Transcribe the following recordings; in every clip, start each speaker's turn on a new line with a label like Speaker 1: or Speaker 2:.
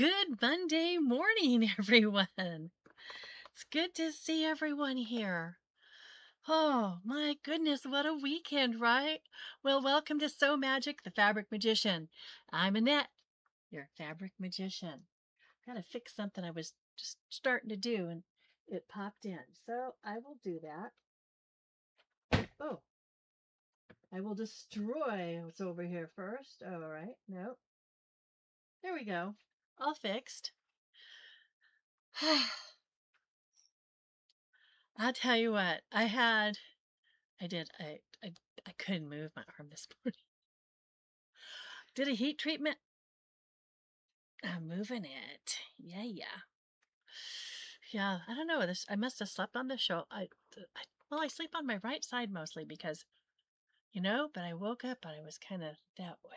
Speaker 1: Good Monday morning, everyone. It's good to see everyone here. Oh, my goodness, what a weekend, right? Well, welcome to So Magic, the Fabric Magician. I'm Annette, your fabric magician. Gotta fix something I was just starting to do and it popped in. So I will do that. Oh, I will destroy what's over here first. All right, no. There we go. All fixed. I'll tell you what, I did, I couldn't move my arm this morning. Did a heat treatment. I'm moving it. Yeah, yeah. Yeah, I don't know. This I must have slept on the show. Well, I sleep on my right side mostly because, but I woke up and I was kind of that way.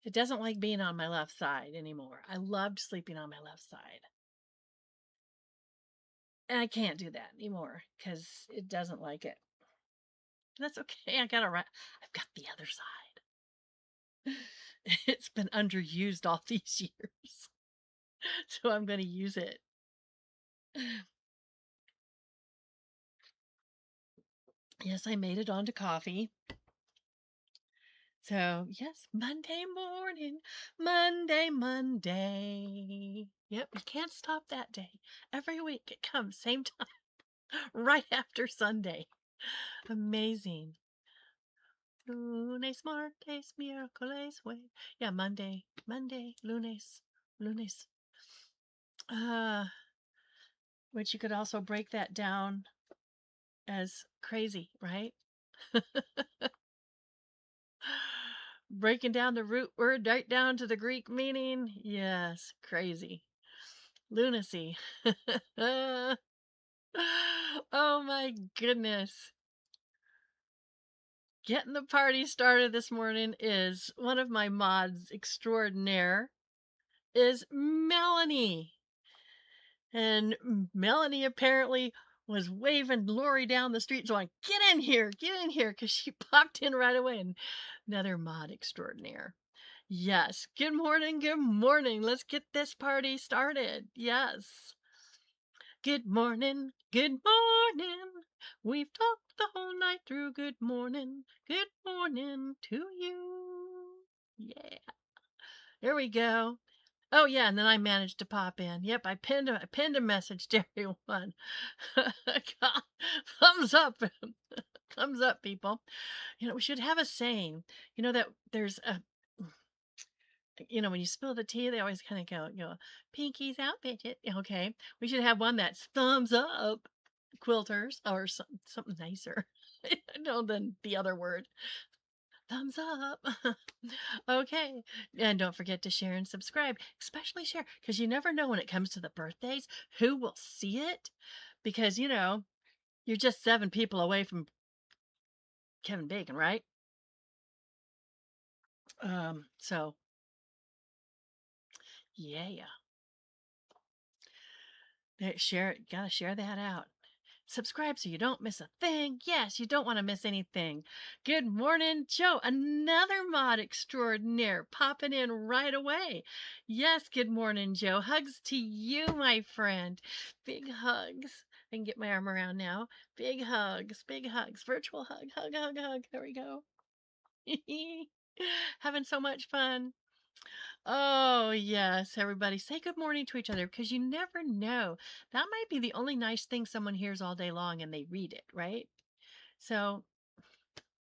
Speaker 1: It doesn't like being on my left side anymore. I loved sleeping on my left side. And I can't do that anymore because it doesn't like it. That's okay. I've got the other side. It's been underused all these years. So I'm going to use it. Yes, I made it onto coffee. So, yes, Monday morning, Monday. Yep, you can't stop that day. Every week it comes, same time, right after Sunday. Amazing. Lunes, martes, miércoles, yeah, Monday, lunes. Uh, which you could also break that down as crazy, right? Breaking down the root word right down to the Greek meaning. Yes, crazy. Lunacy. Oh my goodness. Getting the party started this morning is one of my mods extraordinaire is Melanie. And Melanie apparently was waving Lori down the street, going, get in here, because she popped in right away. And another mod extraordinaire. Yes. Good morning. Good morning. Let's get this party started. Yes. Good morning. Good morning. We've talked the whole night through. Good morning. Good morning to you. Yeah. There we go. Oh yeah, and then I managed to pop in. Yep, I pinned a message to everyone. Thumbs up. Thumbs up, people. We should have a saying. That there's a when you spill the tea, they always kind of go, pinkies out, bitch. Okay. We should have one that's thumbs up, quilters, or something nicer, than the other word. Thumbs up. Okay. And don't forget to share and subscribe, especially share, because you never know when it comes to the birthdays who will see it. Because, you're just 7 people away from Kevin Bacon, right? So yeah. Share it. Gotta share that out. Subscribe so you don't miss a thing. Yes, you don't want to miss anything. Good morning, Joe. Another mod extraordinaire popping in right away. Yes, good morning, Joe. Hugs to you, my friend. Big hugs. I can get my arm around now. Big hugs, big hugs. Virtual hug, hug, hug, hug. There we go. Having so much fun. Oh, yes, everybody say good morning to each other because you never know. That might be the only nice thing someone hears all day long and they read it, right? So,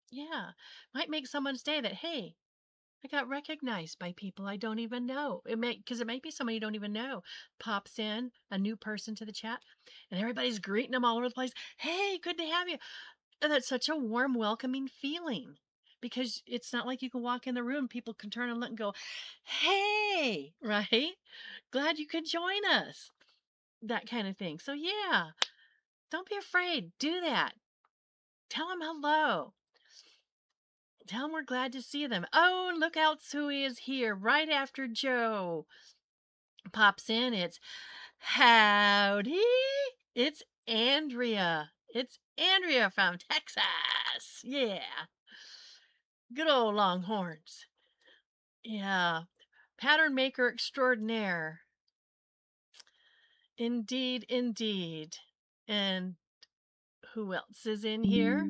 Speaker 1: yeah, might make someone's day that, hey, I got recognized by people I don't even know. Because it might be somebody you don't even know. Pops in a new person to the chat and everybody's greeting them all over the place. Hey, good to have you. And that's such a warm, welcoming feeling because it's not like you can walk in the room, people can turn and look and go, hey, right? Glad you could join us. That kind of thing. So, yeah, don't be afraid. Do that. Tell them hello. Tell them we're glad to see them. Oh, look out, Sui is here right after Joe pops in. It's howdy. It's Andrea. It's Andrea from Texas. Yeah. Good old Longhorns. Yeah. Pattern maker extraordinaire. Indeed, indeed. And who else is in here?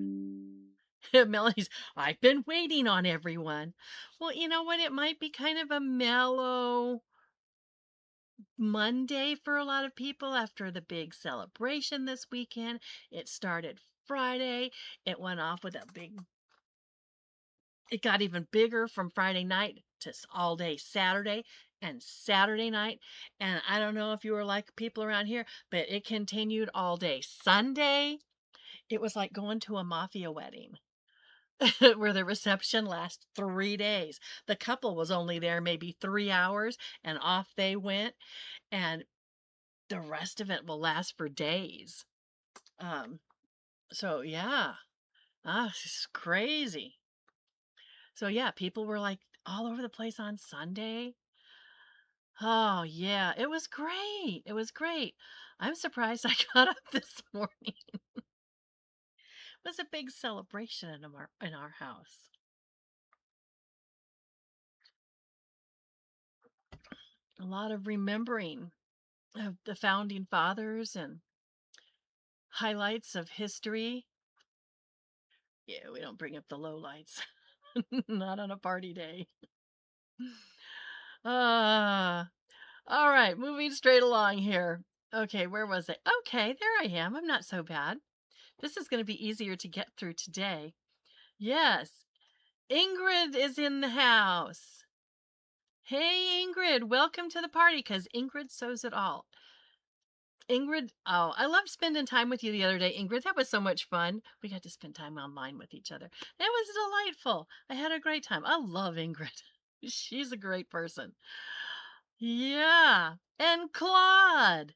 Speaker 1: Melanie's, I've been waiting on everyone. Well, you know what? It might be kind of a mellow Monday for a lot of people after the big celebration this weekend. It started Friday. It went off with a big, it got even bigger from Friday night to all day Saturday and Saturday night. And I don't know if you were like people around here, but it continued all day Sunday. It was like going to a mafia wedding. Where the reception lasts 3 days. The couple was only there maybe 3 hours and off they went. And the rest of it will last for days. Um, so yeah, it's crazy. So yeah, people were like all over the place on Sunday. Oh yeah, it was great. It was great. I'm surprised I got up this morning. It was a big celebration in our house. A lot of remembering of the founding fathers and highlights of history. Yeah, we don't bring up the lowlights. Not on a party day. Uh, all right, moving straight along here. Okay, where was I? Okay, there I am. I'm not so bad. This is going to be easier to get through today. Yes, Ingrid is in the house. Hey, Ingrid, welcome to the party because Ingrid sews it all. Ingrid, oh, I loved spending time with you the other day, Ingrid. That was so much fun. We got to spend time online with each other. It was delightful. I had a great time. I love Ingrid. She's a great person. Yeah. And Claude.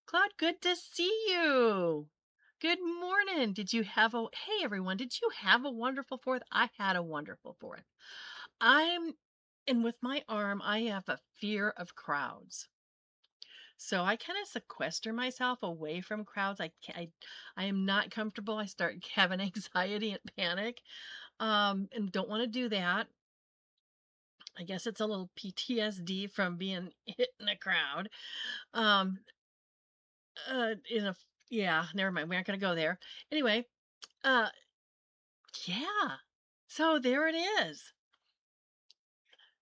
Speaker 1: Claude, good to see you. Good morning. Hey everyone, did you have a wonderful 4th? I had a wonderful 4th. And with my arm, I have a fear of crowds. So I kind of sequester myself away from crowds. I am not comfortable. I start having anxiety and panic, and don't want to do that. I guess it's a little PTSD from being hit in a crowd. Um, in a Yeah, never mind. We aren't going to go there. Anyway, uh, yeah. So there it is.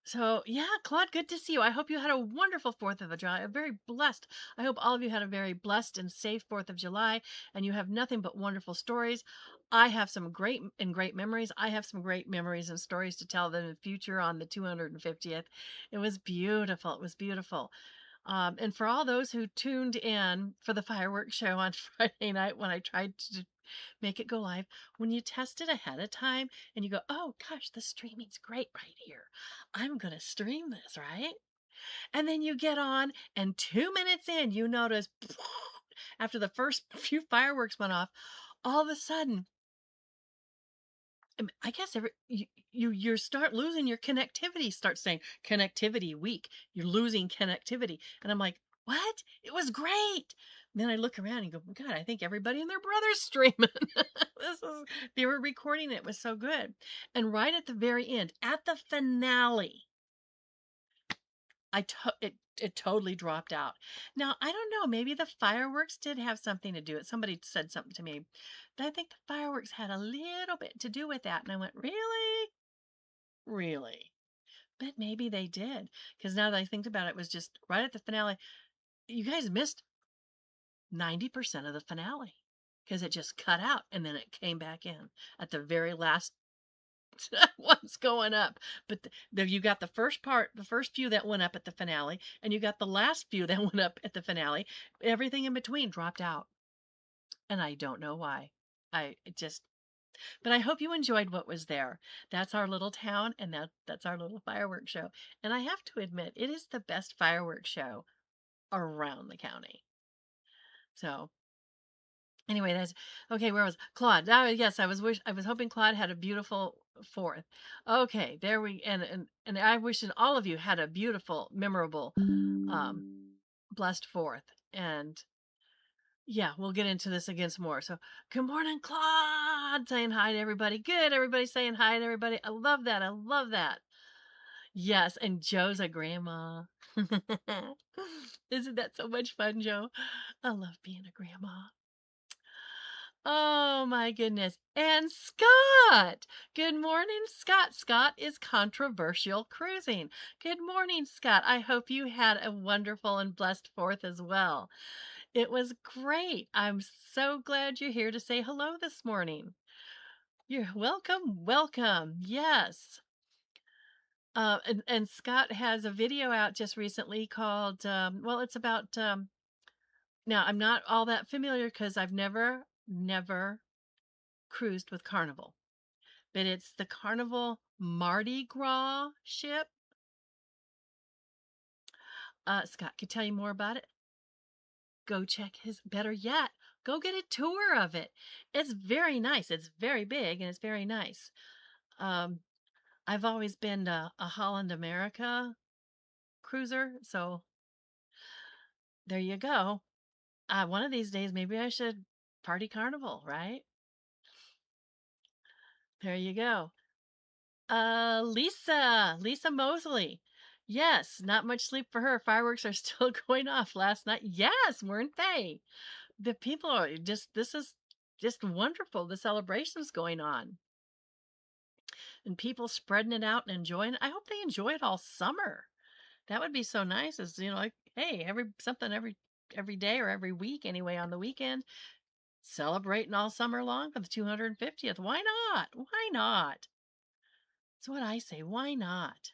Speaker 1: So, yeah, Claude, good to see you. I hope you had a wonderful 4th of July. A very blessed. I hope all of you had a very blessed and safe 4th of July and you have nothing but wonderful stories. I have some great memories. I have some great memories and stories to tell in the future on the 250th. It was beautiful. It was beautiful. And for all those who tuned in for the fireworks show on Friday night when I tried to make it go live, when you test it ahead of time and you go, oh gosh, the streaming's great right here. I'm going to stream this, right? And then you get on, and 2 minutes in, you notice after the first few fireworks went off, all of a sudden, I guess you start losing your connectivity. Start saying connectivity weak. You're losing connectivity, and I'm like, what? It was great. And then I look around and go, God, I think everybody and their brother's streaming. They were recording it. It was so good. And right at the very end, at the finale, it totally dropped out. Now, I don't know, maybe the fireworks did have something to do with it. Somebody said something to me. But I think the fireworks had a little bit to do with that. And I went, really? Really? But maybe they did. Because now that I think about it, it was just right at the finale. You guys missed 90% of the finale because it just cut out and then it came back in at the very last one's going up. But you got the first part, the first few that went up at the finale, and you got the last few that went up at the finale. Everything in between dropped out. And I don't know why. But I hope you enjoyed what was there. That's our little town, and that's our little fireworks show. And I have to admit, it is the best fireworks show around the county. So anyway, that's okay. Where was Claude? Yes, I was hoping Claude had a beautiful 4th. Okay, there we and I wish all of you had a beautiful, memorable, blessed 4th. And yeah, we'll get into this again some more. So good morning, Claude, saying hi to everybody. Good, everybody saying hi to everybody. I love that. I love that. Yes, and Joe's a grandma. Isn't that so much fun, Joe? I love being a grandma. Oh my goodness. And Scott. Good morning, Scott. Scott is controversial cruising. Good morning, Scott. I hope you had a wonderful and blessed fourth as well. It was great. I'm so glad you're here to say hello this morning. You're welcome. Welcome. Yes. And Scott has a video out just recently called, well, it's about, now I'm not all that familiar because I've never cruised with Carnival, but it's the Carnival Mardi Gras ship. Scott could tell you more about it. Go check better yet, go get a tour of it. It's very nice. It's very big and it's very nice. Um, I've always been a Holland America cruiser, so there you go. One of these days, maybe I should party Carnival, right? There you go. Lisa Mosley. Yes, not much sleep for her. Fireworks are still going off last night. Yes, weren't they? The people are this is just wonderful. The celebration's going on and people spreading it out and enjoying it. I hope they enjoy it all summer. That would be so nice. Is like, hey, every day or every week anyway on the weekend, celebrating all summer long for the 250th. Why not? Why not? That's what I say. Why not?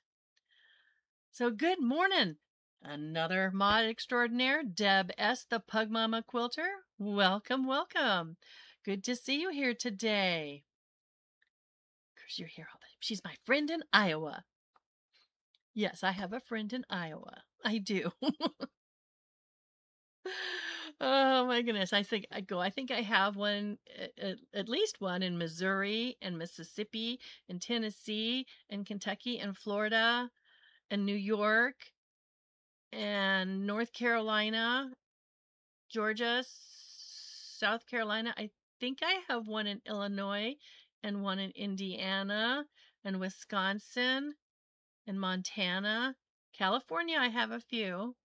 Speaker 1: So good morning. Another mod extraordinaire, Deb S., the Pug Mama Quilter. Welcome, welcome. Good to see you here today. Because you're here all the time. She's my friend in Iowa. Yes, I have a friend in Iowa. I do. Oh my goodness. I think I have one, at least one in Missouri and Mississippi and Tennessee and Kentucky and Florida and New York and North Carolina, Georgia, South Carolina. I think I have one in Illinois and one in Indiana and Wisconsin and Montana. California, I have a few.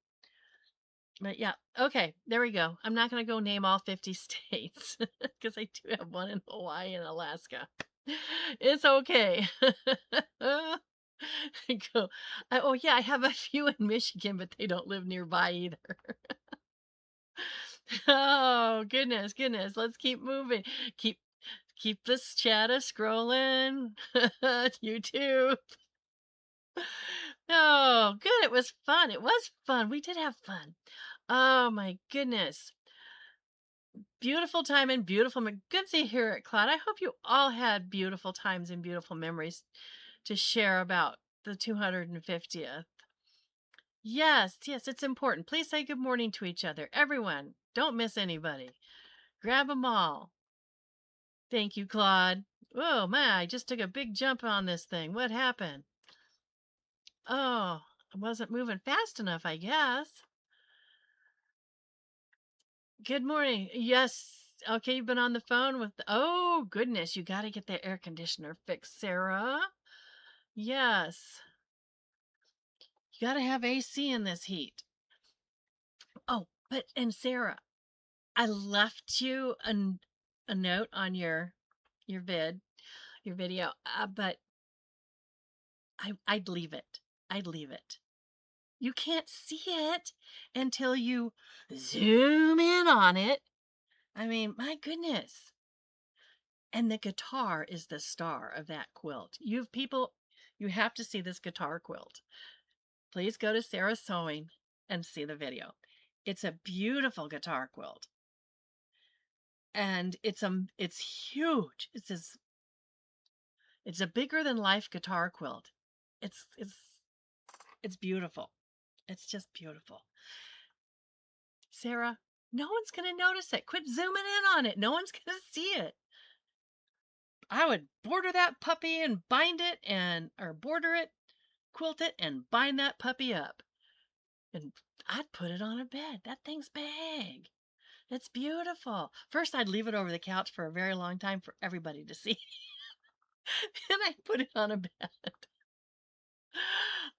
Speaker 1: But yeah, okay, there we go. I'm not going to go name all 50 states because I do have one in Hawaii and Alaska. It's okay. Go. Oh yeah, I have a few in Michigan, but they don't live nearby either. Oh goodness, goodness. Let's keep moving. Keep this chatter scrolling. YouTube. Oh, good. It was fun. It was fun. We did have fun. Oh my goodness. Beautiful time and beautiful. Good to hear it, Claude. I hope you all had beautiful times and beautiful memories to share about the 250th. Yes, yes, it's important. Please say good morning to each other. Everyone, don't miss anybody. Grab them all. Thank you, Claude. Oh, my, I just took a big jump on this thing. What happened? Oh, I wasn't moving fast enough, I guess. Good morning. Yes. Okay, you've been on the phone with oh goodness, you got to get the air conditioner fixed, Sarah. Yes. You got to have AC in this heat. Oh, and Sarah, I left you a note on your video, but I'd leave it. I'd leave it. You can't see it until you zoom in on it. I mean, my goodness. And the guitar is the star of that quilt. You have to see this guitar quilt. Please go to Sarah Sewing and see the video. It's a beautiful guitar quilt. And it's huge. It's a bigger than life guitar quilt. It's beautiful. It's just beautiful. Sarah, no one's going to notice it. Quit zooming in on it. No one's going to see it. I would border that puppy and bind it or border it, quilt it and bind that puppy up. And I'd put it on a bed. That thing's big. It's beautiful. First, I'd leave it over the couch for a very long time for everybody to see. Then I'd put it on a bed.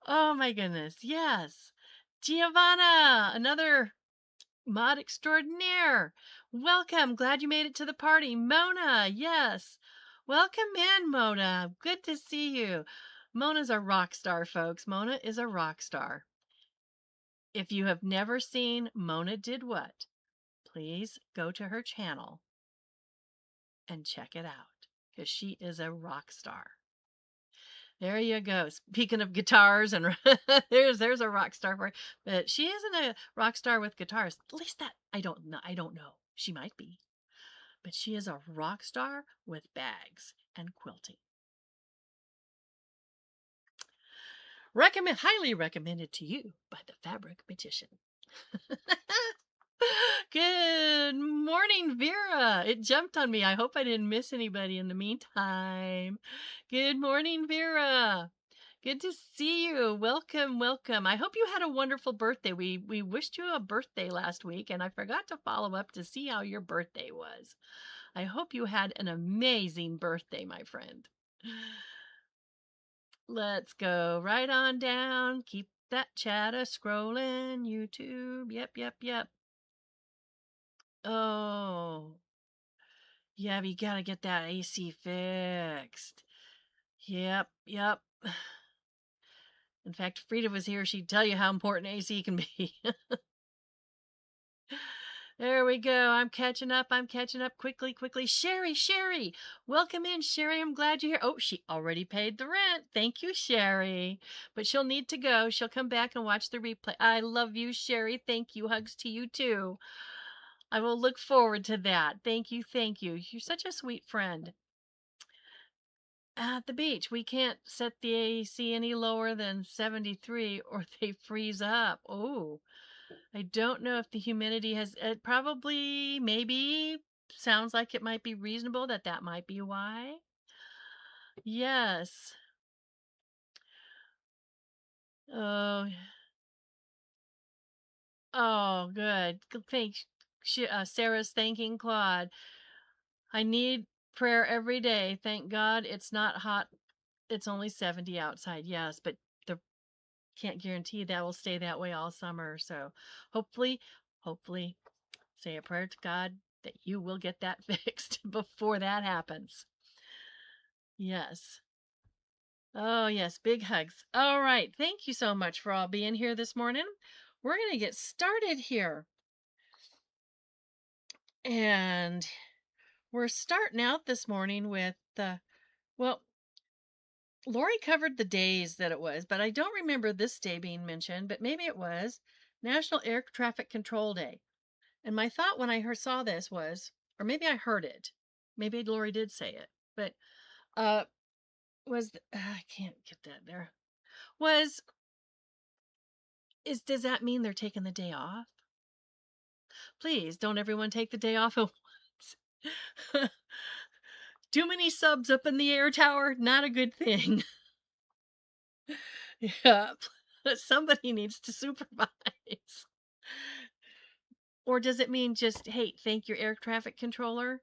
Speaker 1: Oh my goodness. Yes. Giovanna, another mod extraordinaire. Welcome. Glad you made it to the party. Mona, yes. Welcome in, Mona. Good to see you. Mona's a rock star, folks. Mona is a rock star. If you have never seen Mona Did What, please go to her channel and check it out because she is a rock star. There you go. Speaking of guitars, and there's a rock star for you. But she isn't a rock star with guitars. At least that I don't know. I don't know. She might be, but she is a rock star with bags and quilting. Highly recommended to you by the Fabric Magician. Good morning, Vera. It jumped on me. I hope I didn't miss anybody in the meantime. Good morning, Vera. Good to see you. Welcome, welcome. I hope you had a wonderful birthday. We wished you a birthday last week, and I forgot to follow up to see how your birthday was. I hope you had an amazing birthday, my friend. Let's go right on down. Keep that chat a scrolling. YouTube. Yep. Oh, yeah, you gotta get that AC fixed. Yep. In fact, if Frida was here, she'd tell you how important AC can be. There we go. I'm catching up. Quickly. Sherry. Welcome in, Sherry. I'm glad you're here. Oh, she already paid the rent. Thank you, Sherry. But she'll need to go. She'll come back and watch the replay. I love you, Sherry. Thank you. Hugs to you, too. I will look forward to that. Thank you. You're such a sweet friend. At the beach, we can't set the AC any lower than 73 or they freeze up. Oh, I don't know if the humidity has, it probably, maybe sounds like it might be reasonable that might be why. Yes. Oh, oh, good. Thanks. Sarah's thanking Claude. I need prayer every day. Thank God it's not hot. It's only 70 outside. Yes, but the can't guarantee that will stay that way all summer. So hopefully say a prayer to God that you will get that fixed before that happens. Yes. Oh, yes. Big hugs. All right. Thank you so much for all being here this morning. We're going to get started here. And we're starting out this morning with well, Lori covered the days that it was, but I don't remember this day being mentioned, but maybe it was National Air Traffic Control Day. And my thought when I saw this was, or maybe I heard it, maybe Lori did say it, but I can't get that there. Does that mean they're taking the day off? Please don't everyone take the day off at once. Too many subs up in the air tower, not a good thing. Yeah, somebody needs to supervise. Or does it mean just, hey, thank your air traffic controller?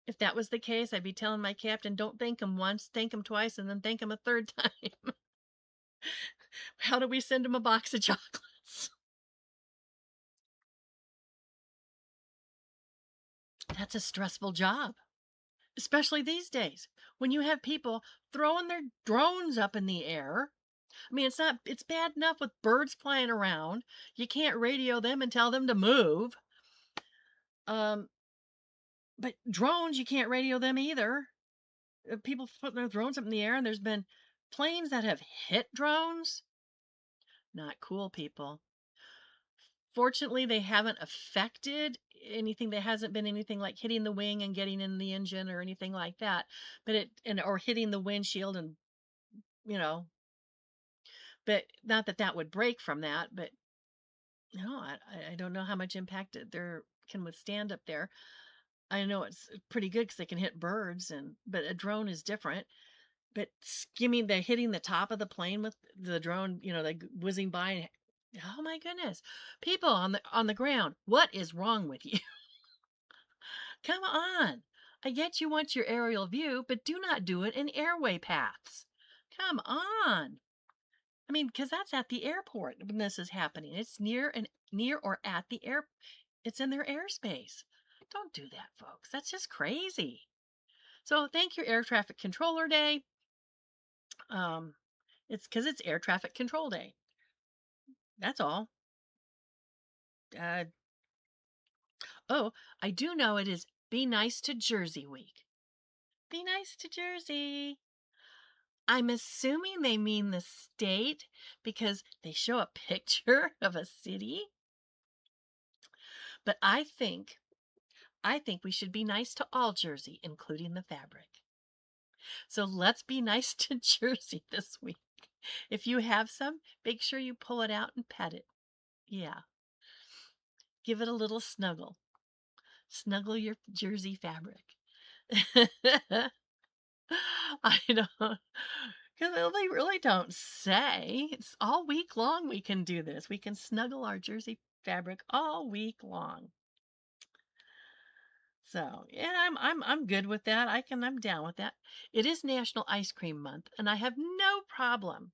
Speaker 1: If that was the case, I'd be telling my captain, don't thank him once, thank him twice, and then thank him a third time. How do we send him a box of chocolates? That's a stressful job, especially these days when you have people throwing their drones up in the air. I mean, it's bad enough with birds flying around. You can't radio them and tell them to move. But drones, you can't radio them either. People putting their drones up in the air, and there's been planes that have hit drones. Not cool, people. Fortunately, they haven't affected anything. There hasn't been anything like hitting the wing and getting in the engine or anything like that. Or hitting the windshield and, you know, but not that would break from that. But no, I don't know how much impact there can withstand up there. I know it's pretty good because they can hit birds, but a drone is different. But skimming, the hitting the top of the plane with the drone, like whizzing by. And, oh my goodness, people on the ground, what is wrong with you? Come on, I get you want your aerial view, but do not do it in airway paths. Come on. I mean, because that's at the airport when this is happening. It's near or at the air. It's in their airspace. Don't do that, folks. That's just crazy. So thank your air traffic controller day. Um, it's because it's air traffic control day. That's all. Uh, oh, I do know it is Be Nice to Jersey week. Be nice to Jersey. I'm assuming they mean the state because they show a picture of a city. But I think we should be nice to all Jersey, including the fabric. So let's be nice to Jersey this week. If you have some, make sure you pull it out and pet it. Yeah. Give it a little snuggle. Snuggle your Jersey fabric. I don't, because they really don't say. It's all week long we can do this. We can snuggle our Jersey fabric all week long. So yeah, I'm good with that. I'm down with that. It is National Ice Cream Month, and I have no problem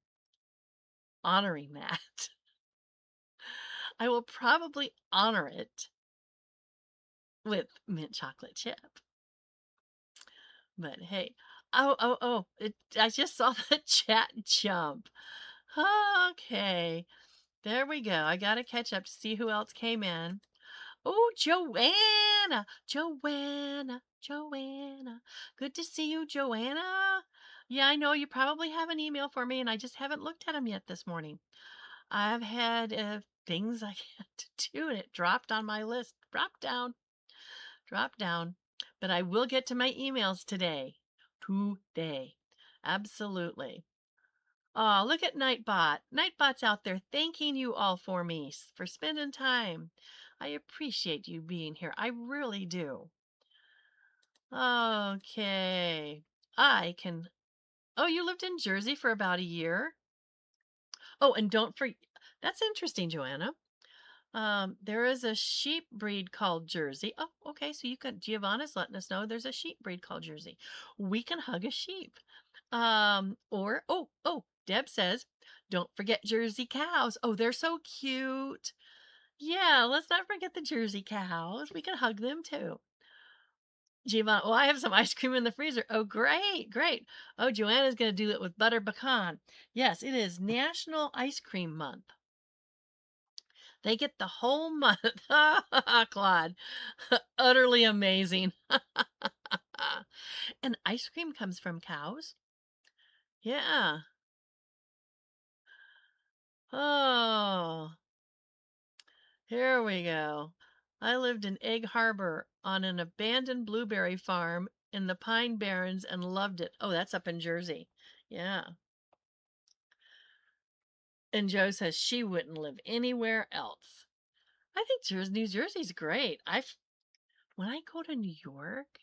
Speaker 1: honoring that. I will probably honor it with mint chocolate chip. But hey, I just saw the chat jump. Okay, there we go. I got to catch up to see who else came in. Oh, Joanna. Good to see you, Joanna. Yeah, I know you probably have an email for me, and I just haven't looked at them yet this morning. I've had things I had to do, and it dropped on my list. Drop down. But I will get to my emails today. Today. Absolutely. Oh, look at Nightbot. Nightbot's out there thanking you all for me, for spending time. I appreciate you being here. I really do. Okay. I can. Oh, you lived in Jersey for about a year? Oh, and don't forget. That's interesting, Joanna. There is a sheep breed called Jersey. Oh, okay. So you could, Giovanna's letting us know there's a sheep breed called Jersey. We can hug a sheep. Deb says, don't forget Jersey cows. Oh, they're so cute. Yeah, let's not forget the Jersey cows. We can hug them too. Giovanna, well, I have some ice cream in the freezer. Oh, great. Oh, Joanna's going to do it with butter pecan. Yes, it is National Ice Cream Month. They get the whole month. Claude, utterly amazing. And ice cream comes from cows? Yeah. Oh, here we go. I lived in Egg Harbor on an abandoned blueberry farm in the Pine Barrens and loved it. Oh, that's up in Jersey. Yeah. And Joe says she wouldn't live anywhere else. I think New Jersey's great. When I go to New York,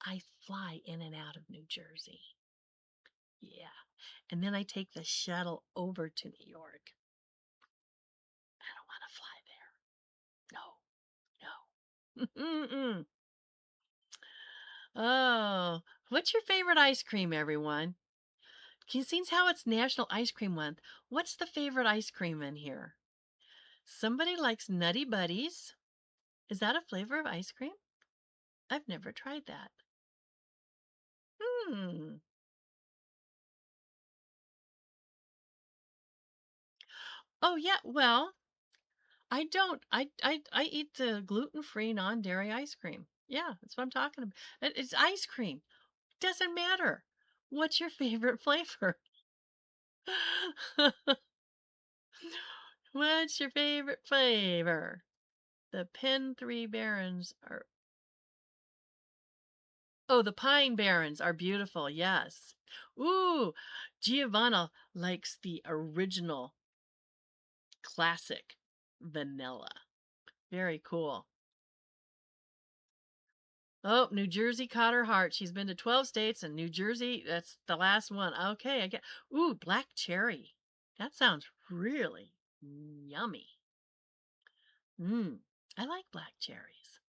Speaker 1: I fly in and out of New Jersey. Yeah. And then I take the shuttle over to New York. I don't want to fly there. No. Mm-mm. Oh, what's your favorite ice cream, everyone? Since how it's National Ice Cream Month, what's the favorite ice cream in here? Somebody likes Nutty Buddies. Is that a flavor of ice cream? I've never tried that. Hmm. Oh yeah. Well, I don't. I eat the gluten-free, non-dairy ice cream. Yeah, that's what I'm talking about. It's ice cream. Doesn't matter. What's your favorite flavor? What's your favorite flavor? The Pen 3 Barons are. Oh, the Pine Barrens are beautiful. Yes. Ooh, Giovanna likes the original classic vanilla. Very cool. Oh, New Jersey caught her heart. She's been to 12 states and New Jersey, that's the last one. Okay, I get. Ooh, black cherry. That sounds really yummy. Mmm, I like black cherries.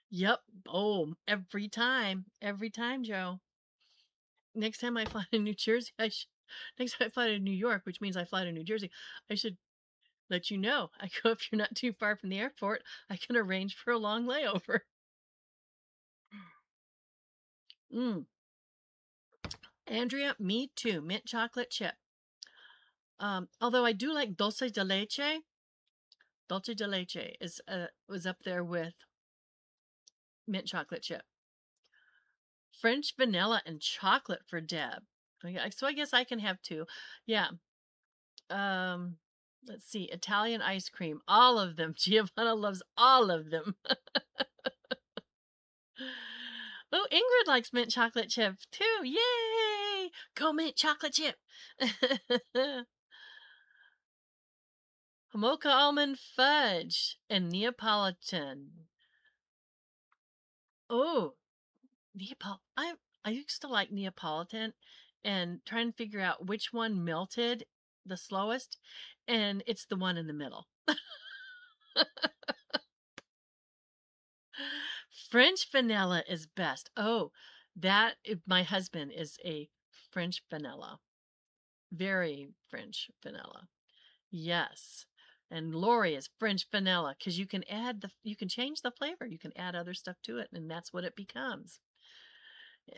Speaker 1: Yep. Oh, every time, Joe. next time I fly to New Jersey, next time I fly to New York, which means I fly to New Jersey, I should let you know. I go if you're not too far from the airport, I can arrange for a long layover. Mm. Andrea, me too. Mint chocolate chip. Although I do like dulce de leche. Dulce de leche is was up there with mint chocolate chip. French vanilla and chocolate for Deb. Okay, so I guess I can have two. Yeah. Um, let's see. Italian ice cream. All of them. Giovanna loves all of them. Oh, Ingrid likes mint chocolate chip too. Yay! Go mint chocolate chip. Mocha almond fudge and Neapolitan. Oh, I used to like Neapolitan and try and figure out which one melted the slowest, and it's the one in the middle. French vanilla is best. Oh, my husband is a French vanilla. Very French vanilla. Yes. And Lori is French vanilla because you can change the flavor. You can add other stuff to it, and that's what it becomes.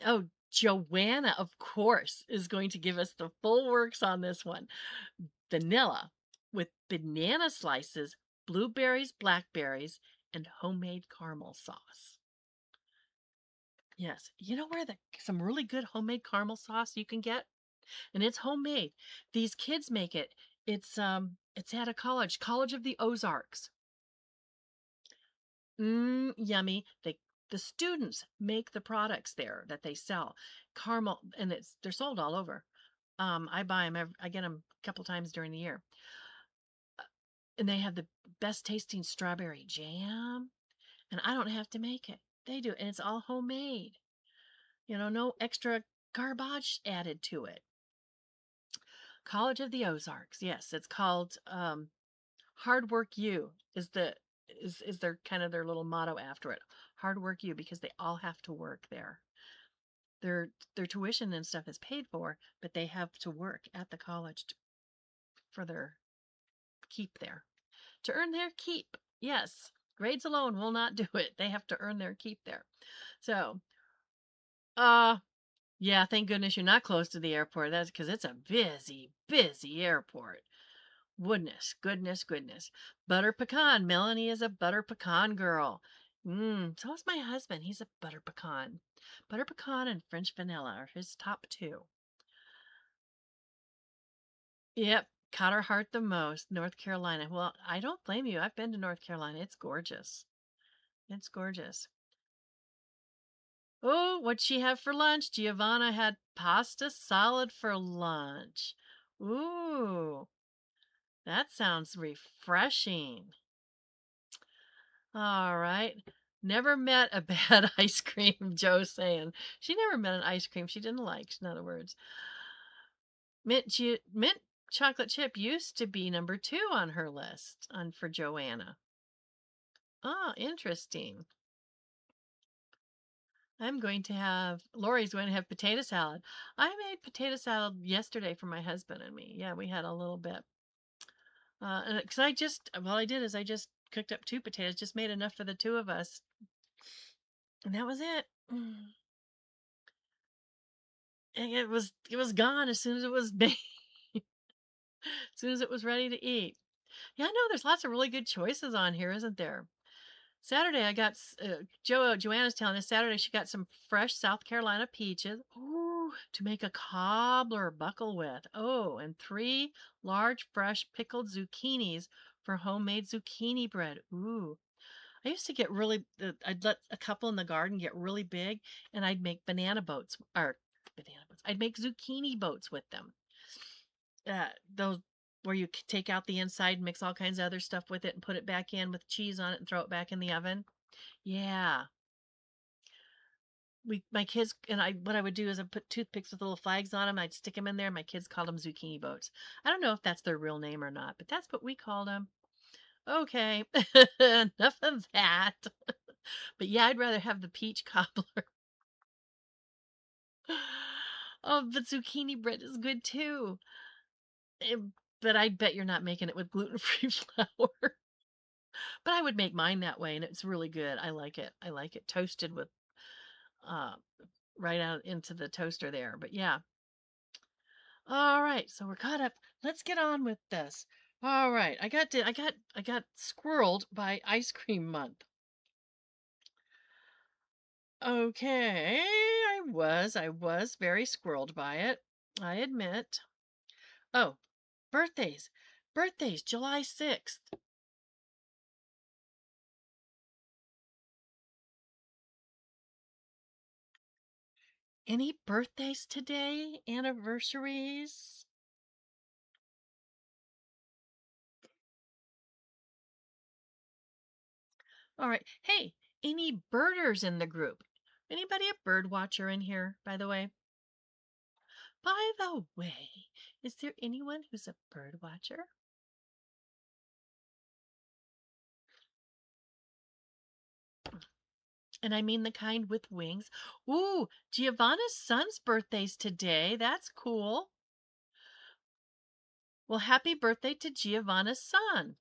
Speaker 1: Oh, Joanna, of course, is going to give us the full works on this one. Vanilla with banana slices, blueberries, blackberries, and homemade caramel sauce. Yes. You know where some really good homemade caramel sauce you can get? And it's homemade. These kids make it. It's at a College of the Ozarks. Yummy. The students make the products there that they sell. Caramel, and they're sold all over. I buy them. I get them a couple times during the year, and they have the best tasting strawberry jam. And I don't have to make it. They do, and it's all homemade. No extra garbage added to it. College of the Ozarks. Yes, it's called Hard Work You is their kind of their little motto after it. Hard Work You because they all have to work there. Their tuition and stuff is paid for, but they have to work at the college for their keep there. To earn their keep. Yes. Grades alone will not do it. They have to earn their keep there. So, yeah, thank goodness you're not close to the airport. That's because it's a busy, busy airport. Goodness. Butter pecan. Melanie is a butter pecan girl. So is my husband. He's a butter pecan. Butter pecan and French vanilla are his top two. Yep. Caught our heart the most. North Carolina. Well, I don't blame you. I've been to North Carolina. It's gorgeous. It's gorgeous. Oh, what'd she have for lunch? Giovanna had pasta salad for lunch. Ooh, that sounds refreshing. All right. Never met a bad ice cream, Joe's saying. She never met an ice cream she didn't like, in other words. Mint chocolate chip used to be number 2 on her list for Joanna. Oh, interesting. Lori's going to have potato salad. I made potato salad yesterday for my husband and me. Yeah, we had a little bit. Because I did is I just cooked up 2 potatoes, just made enough for the 2 of us. And that was it. And it was gone as soon as it was made, as soon as it was ready to eat. Yeah, I know there's lots of really good choices on here, isn't there? Saturday, I got Joanna's telling us Saturday she got some fresh South Carolina peaches. Ooh, to make a cobbler buckle with. Oh, and 3 large fresh pickled zucchinis for homemade zucchini bread. Ooh, I used to get I'd let a couple in the garden get really big, and I'd make banana boats. I'd make zucchini boats with them. Those where you take out the inside, mix all kinds of other stuff with it, and put it back in with cheese on it, and throw it back in the oven. Yeah, my kids and I. What I would do is I put toothpicks with little flags on them. I'd stick them in there. My kids called them zucchini boats. I don't know if that's their real name or not, but that's what we called them. Okay, enough of that. But yeah, I'd rather have the peach cobbler. Oh, but zucchini bread is good too. Eh, but I bet you're not making it with gluten-free flour. But I would make mine that way, and it's really good. I like it. I like it toasted with uh, right out into the toaster there. But yeah. All right, so we're caught up. Let's get on with this. All right, I got squirreled by ice cream month. Okay, I was very squirreled by it. I admit. Oh, birthdays. Birthdays, July 6th. Any birthdays today? Anniversaries? All right. Hey, any birders in the group? Anybody a bird watcher in here, by the way? By the way, is there anyone who's a bird watcher? And I mean the kind with wings. Ooh, Giovanna's son's birthday's today. That's cool. Well, happy birthday to Giovanna's son.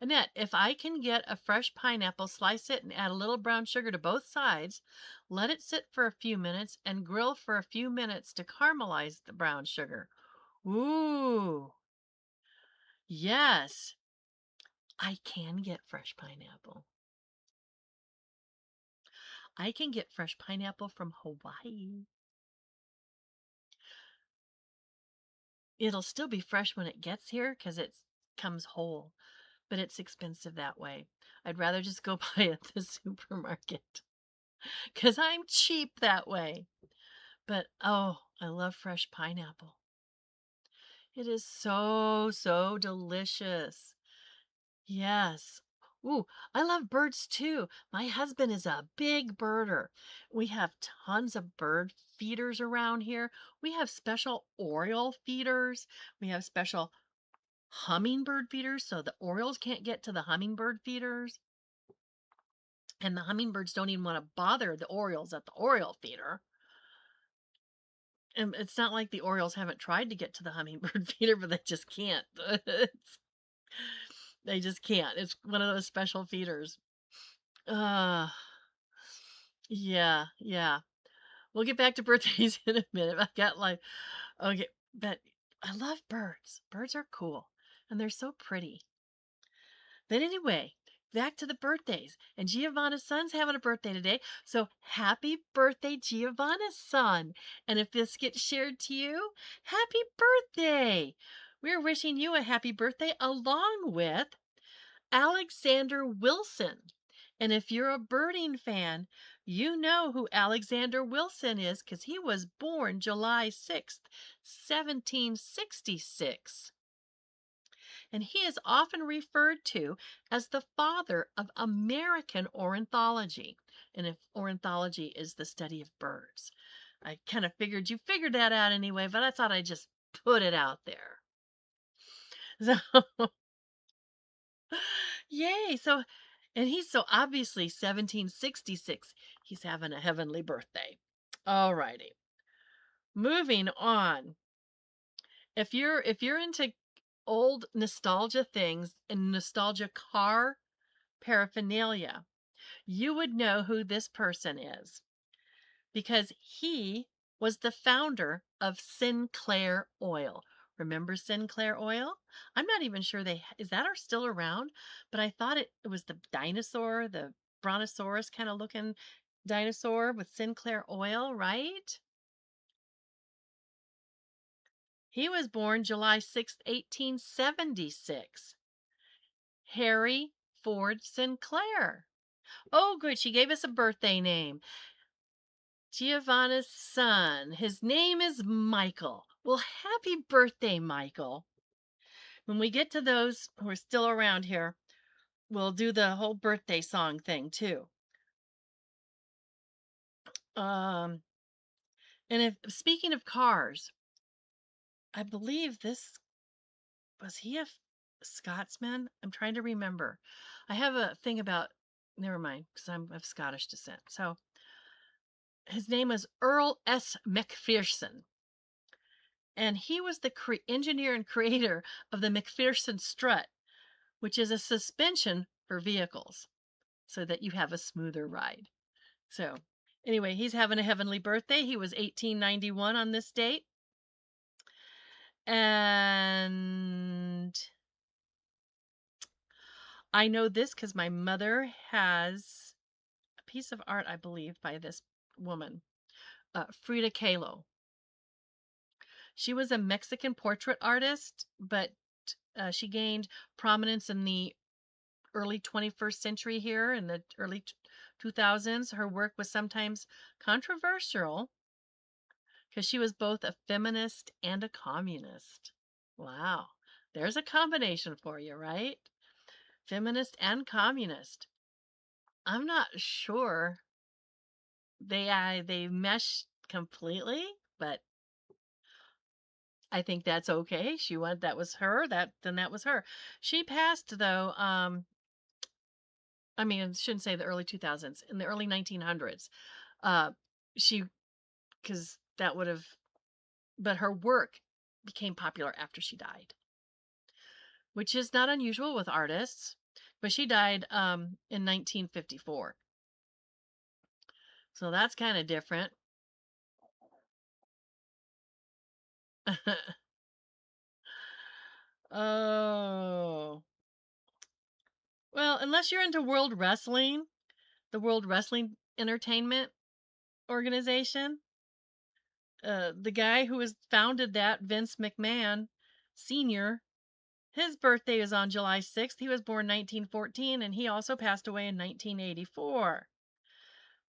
Speaker 1: Annette, if I can get a fresh pineapple, slice it and add a little brown sugar to both sides, let it sit for a few minutes and grill for a few minutes to caramelize the brown sugar. Ooh, yes, I can get fresh pineapple. I can get fresh pineapple from Hawaii. It'll still be fresh when it gets here because it comes whole, but it's expensive that way. I'd rather just go buy it at the supermarket because I'm cheap that way. But oh, I love fresh pineapple. It is so, so delicious. Yes. Ooh, I love birds too. My husband is a big birder. We have tons of bird feeders around here. We have special oriole feeders. We have special hummingbird feeders so the orioles can't get to the hummingbird feeders. And the hummingbirds don't even want to bother the orioles at the oriole feeder. And it's not like the orioles haven't tried to get to the hummingbird feeder, but they just can't. They just can't. It's one of those special feeders. Uh, yeah, yeah. We'll get back to birthdays in a minute. I got like, okay, but I love birds. Birds are cool and they're so pretty. But anyway, back to the birthdays. And Giovanna's son's having a birthday today. So happy birthday, Giovanna's son. And if this gets shared to you, happy birthday. We're wishing you a happy birthday along with Alexander Wilson. And if you're a birding fan, you know who Alexander Wilson is because he was born July 6th, 1766. And he is often referred to as the father of American ornithology. And if ornithology is the study of birds, I kind of figured you figured that out anyway, but I thought I'd just put it out there. So, yay. So, and he's so obviously 1766. He's having a heavenly birthday. All righty. Moving on. If you're into old nostalgia things and nostalgia car paraphernalia, you would know who this person is because he was the founder of Sinclair Oil. Remember Sinclair Oil? I'm not even sure they is that are still around, but I thought it was the dinosaur, the brontosaurus kind of looking dinosaur with Sinclair Oil, right? He was born July 6th, 1876. Harry Ford Sinclair. Oh, good. She gave us a birthday name. Giovanna's son. His name is Michael. Well, happy birthday, Michael. When we get to those who are still around here, we'll do the whole birthday song thing too. Um, and if speaking of cars, I believe this was he a Scotsman? I'm trying to remember. I have a thing about never mind because I'm of Scottish descent. So His name is Earl S. McPherson. And he was the engineer and creator of the McPherson strut, which is a suspension for vehicles so that you have a smoother ride. So, anyway, he's having a heavenly birthday. He was 1891 on this date. And I know this because my mother has a piece of art, I believe, by this woman, Frida Kahlo. She was a Mexican portrait artist, but she gained prominence in the early 21st century here in the early 2000s. Her work was sometimes controversial because she was both a feminist and a communist. Wow. There's a combination for you, right? Feminist and communist. I'm not sure they mesh completely, but I think that's okay. That was her. That was her. She passed though. I mean, I shouldn't say the early 2000s. In the early 1900s, uh, she because that would have, but her work became popular after she died, which is not unusual with artists. But she died in 1954, so that's kind of different. Oh. Well, unless you're into World Wrestling, the World Wrestling Entertainment Organization, the guy who has founded that, Vince McMahon Sr., his birthday is on July 6th. He was born 1914, and he also passed away in 1984.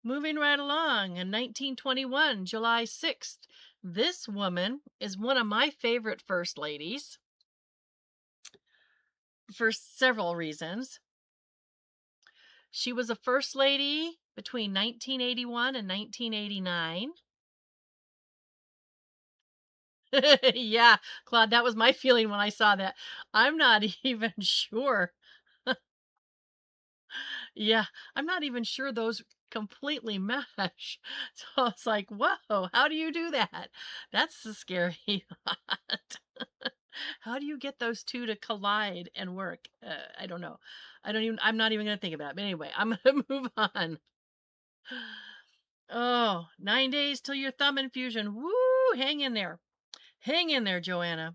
Speaker 1: Moving right along, in 1921, July 6th, this woman is one of my favorite first ladies for several reasons. She was a first lady between 1981 and 1989. Yeah, Claude, that was my feeling when I saw that. I'm not even sure. Yeah, I'm not even sure those completely mesh. So it's like, whoa, how do you do that? That's the scary thought. How do you get those two to collide and work? I don't know. I'm not even going to think about it. But anyway, I'm going to move on. Oh, 9 days till your thumb infusion. Woo! Hang in there. Hang in there, Joanna.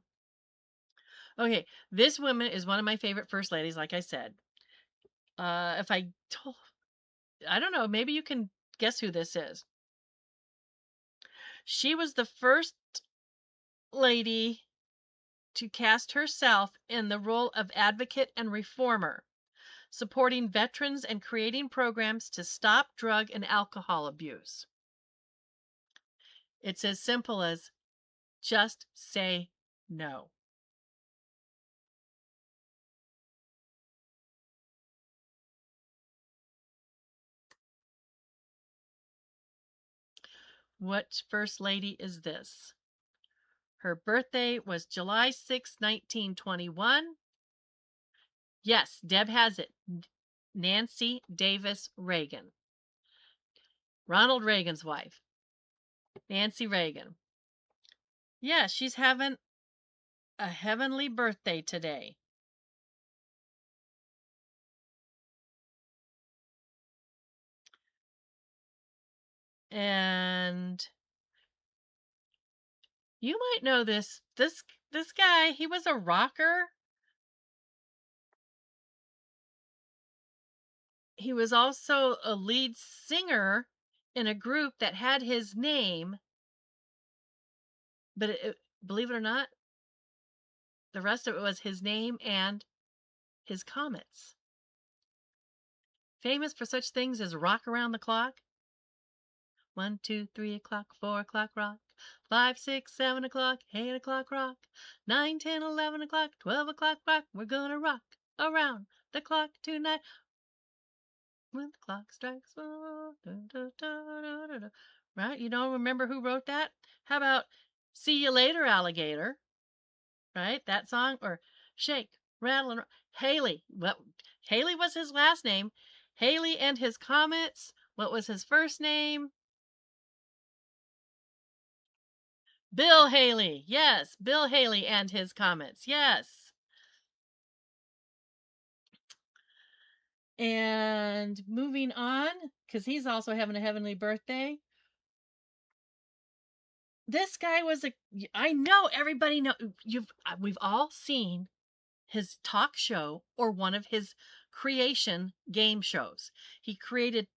Speaker 1: Okay, this woman is one of my favorite first ladies, like I said. If I told, I don't know, maybe you can guess who this is. She was the first lady to cast herself in the role of advocate and reformer, supporting veterans and creating programs to stop drug and alcohol abuse. It's as simple as just say no. What first lady is this? Her birthday was July 6, 1921. Yes, Deb has it. Nancy Davis Reagan. Ronald Reagan's wife. Nancy Reagan. Yeah, she's having a heavenly birthday today. And you might know this guy, he was a rocker. He was also a lead singer in a group that had his name, but believe it or not, the rest of it was his name and his Comets. Famous for such things as Rock Around the Clock, 1, 2, 3 o'clock, 4 o'clock, rock. 5, 6, 7 o'clock, 8 o'clock, rock. 9, 10, 11 o'clock, 12 o'clock, rock. We're gonna rock around the clock tonight. When the clock strikes 4. Dun, dun, dun, dun, dun. Right? You don't remember who wrote that? How about See You Later, Alligator? Right? That song? Or Shake, Rattle, and Haley. Well, Haley was his last name. Haley and his Comets. What was his first name? Bill Haley. Yes, Bill Haley and his comments. Yes. And moving on, because he's also having a heavenly birthday. This guy was I know everybody know we've all seen his talk show or one of his creation game shows. He created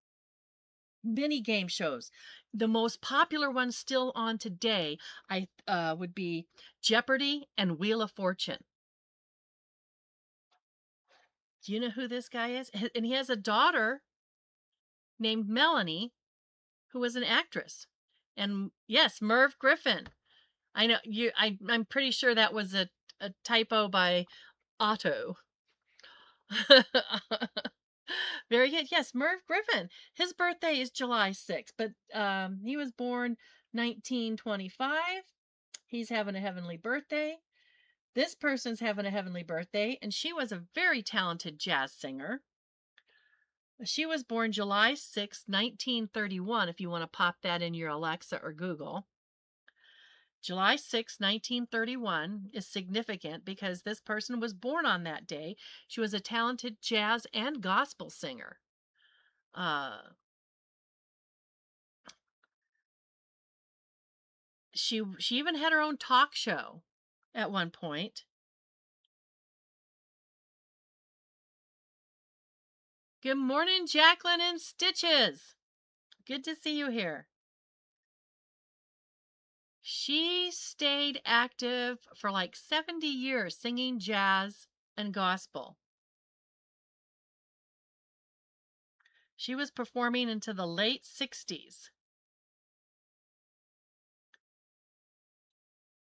Speaker 1: many game shows. The most popular ones still on today, I would be Jeopardy and Wheel of Fortune. Do you know who this guy is? And he has a daughter named Melanie, who is an actress. And yes, Merv Griffin. I know you. I'm pretty sure that was a typo by Otto. Very good. Yes, Merv Griffin. His birthday is July 6th, but he was born 1925. He's having a heavenly birthday. This person's having a heavenly birthday, and she was a very talented jazz singer. She was born July 6, 1931, if you want to pop that in your Alexa or Google. July 6, 1931 is significant because this person was born on that day. She was a talented jazz and gospel singer. She even had her own talk show at one point. Good morning, Jacqueline and Stitches. Good to see you here. She stayed active for like 70 years singing jazz and gospel. She was performing into the late 60s.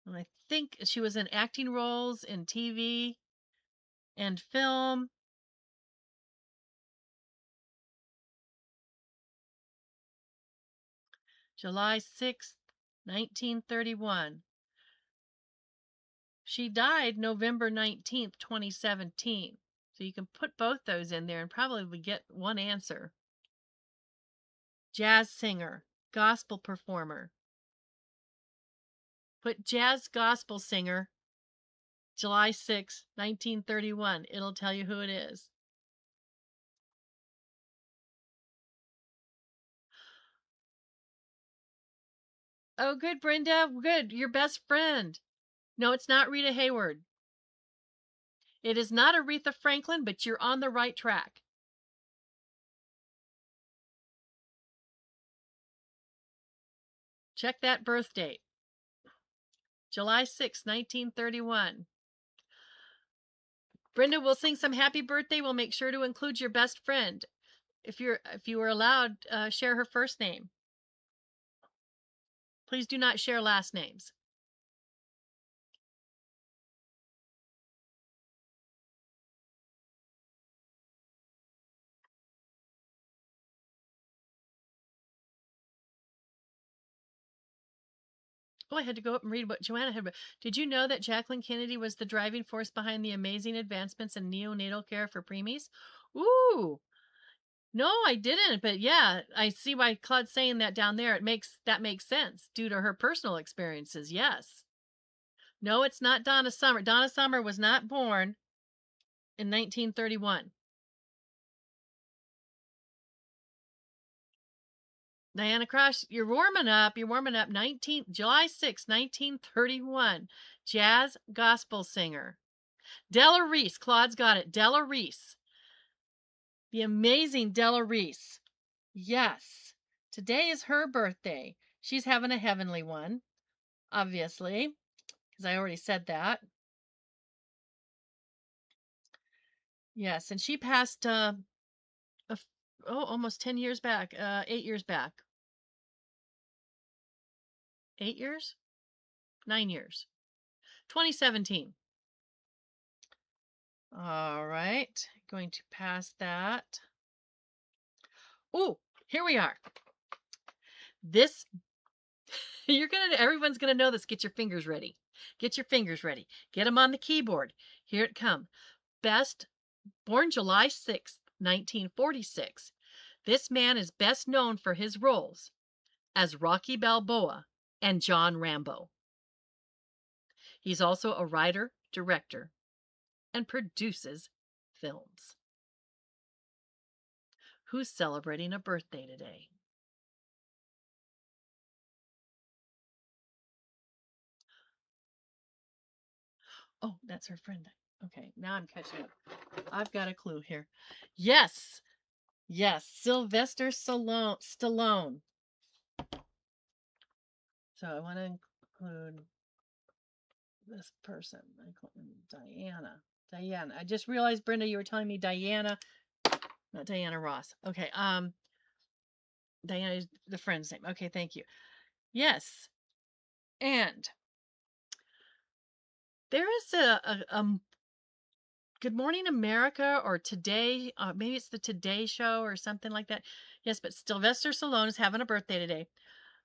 Speaker 1: And I think she was in acting roles in TV and film. July 6th, 1931. She died November 19th, 2017. So you can put both those in there and probably get one answer. Jazz singer, gospel performer. Put jazz gospel singer, July 6, 1931. It'll tell you who it is. Oh, good, Brenda. Good. Your best friend. No, it's not Rita Hayworth. It is not Aretha Franklin, but you're on the right track. Check that birth date. July 6, 1931. Brenda will sing some happy birthday. We'll make sure to include your best friend. If you were allowed, share her first name. Please do not share last names. Oh, I had to go up and read what Joanna had. Did you know that Jacqueline Kennedy was the driving force behind the amazing advancements in neonatal care for preemies? Ooh, no, I didn't. But yeah, I see why Claude's saying that down there. That makes sense due to her personal experiences. Yes. No, it's not Donna Summer. Donna Summer was not born in 1931. Diana Cross, you're warming up. You're warming up. July 6, 1931. Jazz gospel singer. Della Reese. Claude's got it. Della Reese. The amazing Della Reese. Yes. Today is her birthday. She's having a heavenly one, obviously, because I already said that. Yes, and she passed almost 10 years back, 8 years back. 8 years? 9 years. 2017. All right, going to pass that. Oh, here we are. This, everyone's gonna know this. Get your fingers ready. Get your fingers ready. Get them on the keyboard. Here it comes. Born July 6th, 1946. This man is best known for his roles as Rocky Balboa and John Rambo. He's also a writer, director, and produces films. Who's celebrating a birthday today? Oh, that's her friend. Okay, now I'm catching up. I've got a clue here. Yes, yes, Sylvester Stallone. So I want to include this person. Diana. Diana. I just realized, Brenda, you were telling me Diana, not Diana Ross. Okay. Diana is the friend's name. Okay, thank you. Yes, and there is a Good Morning America or Today, maybe it's the Today Show or something like that. Yes, but Sylvester Stallone is having a birthday today.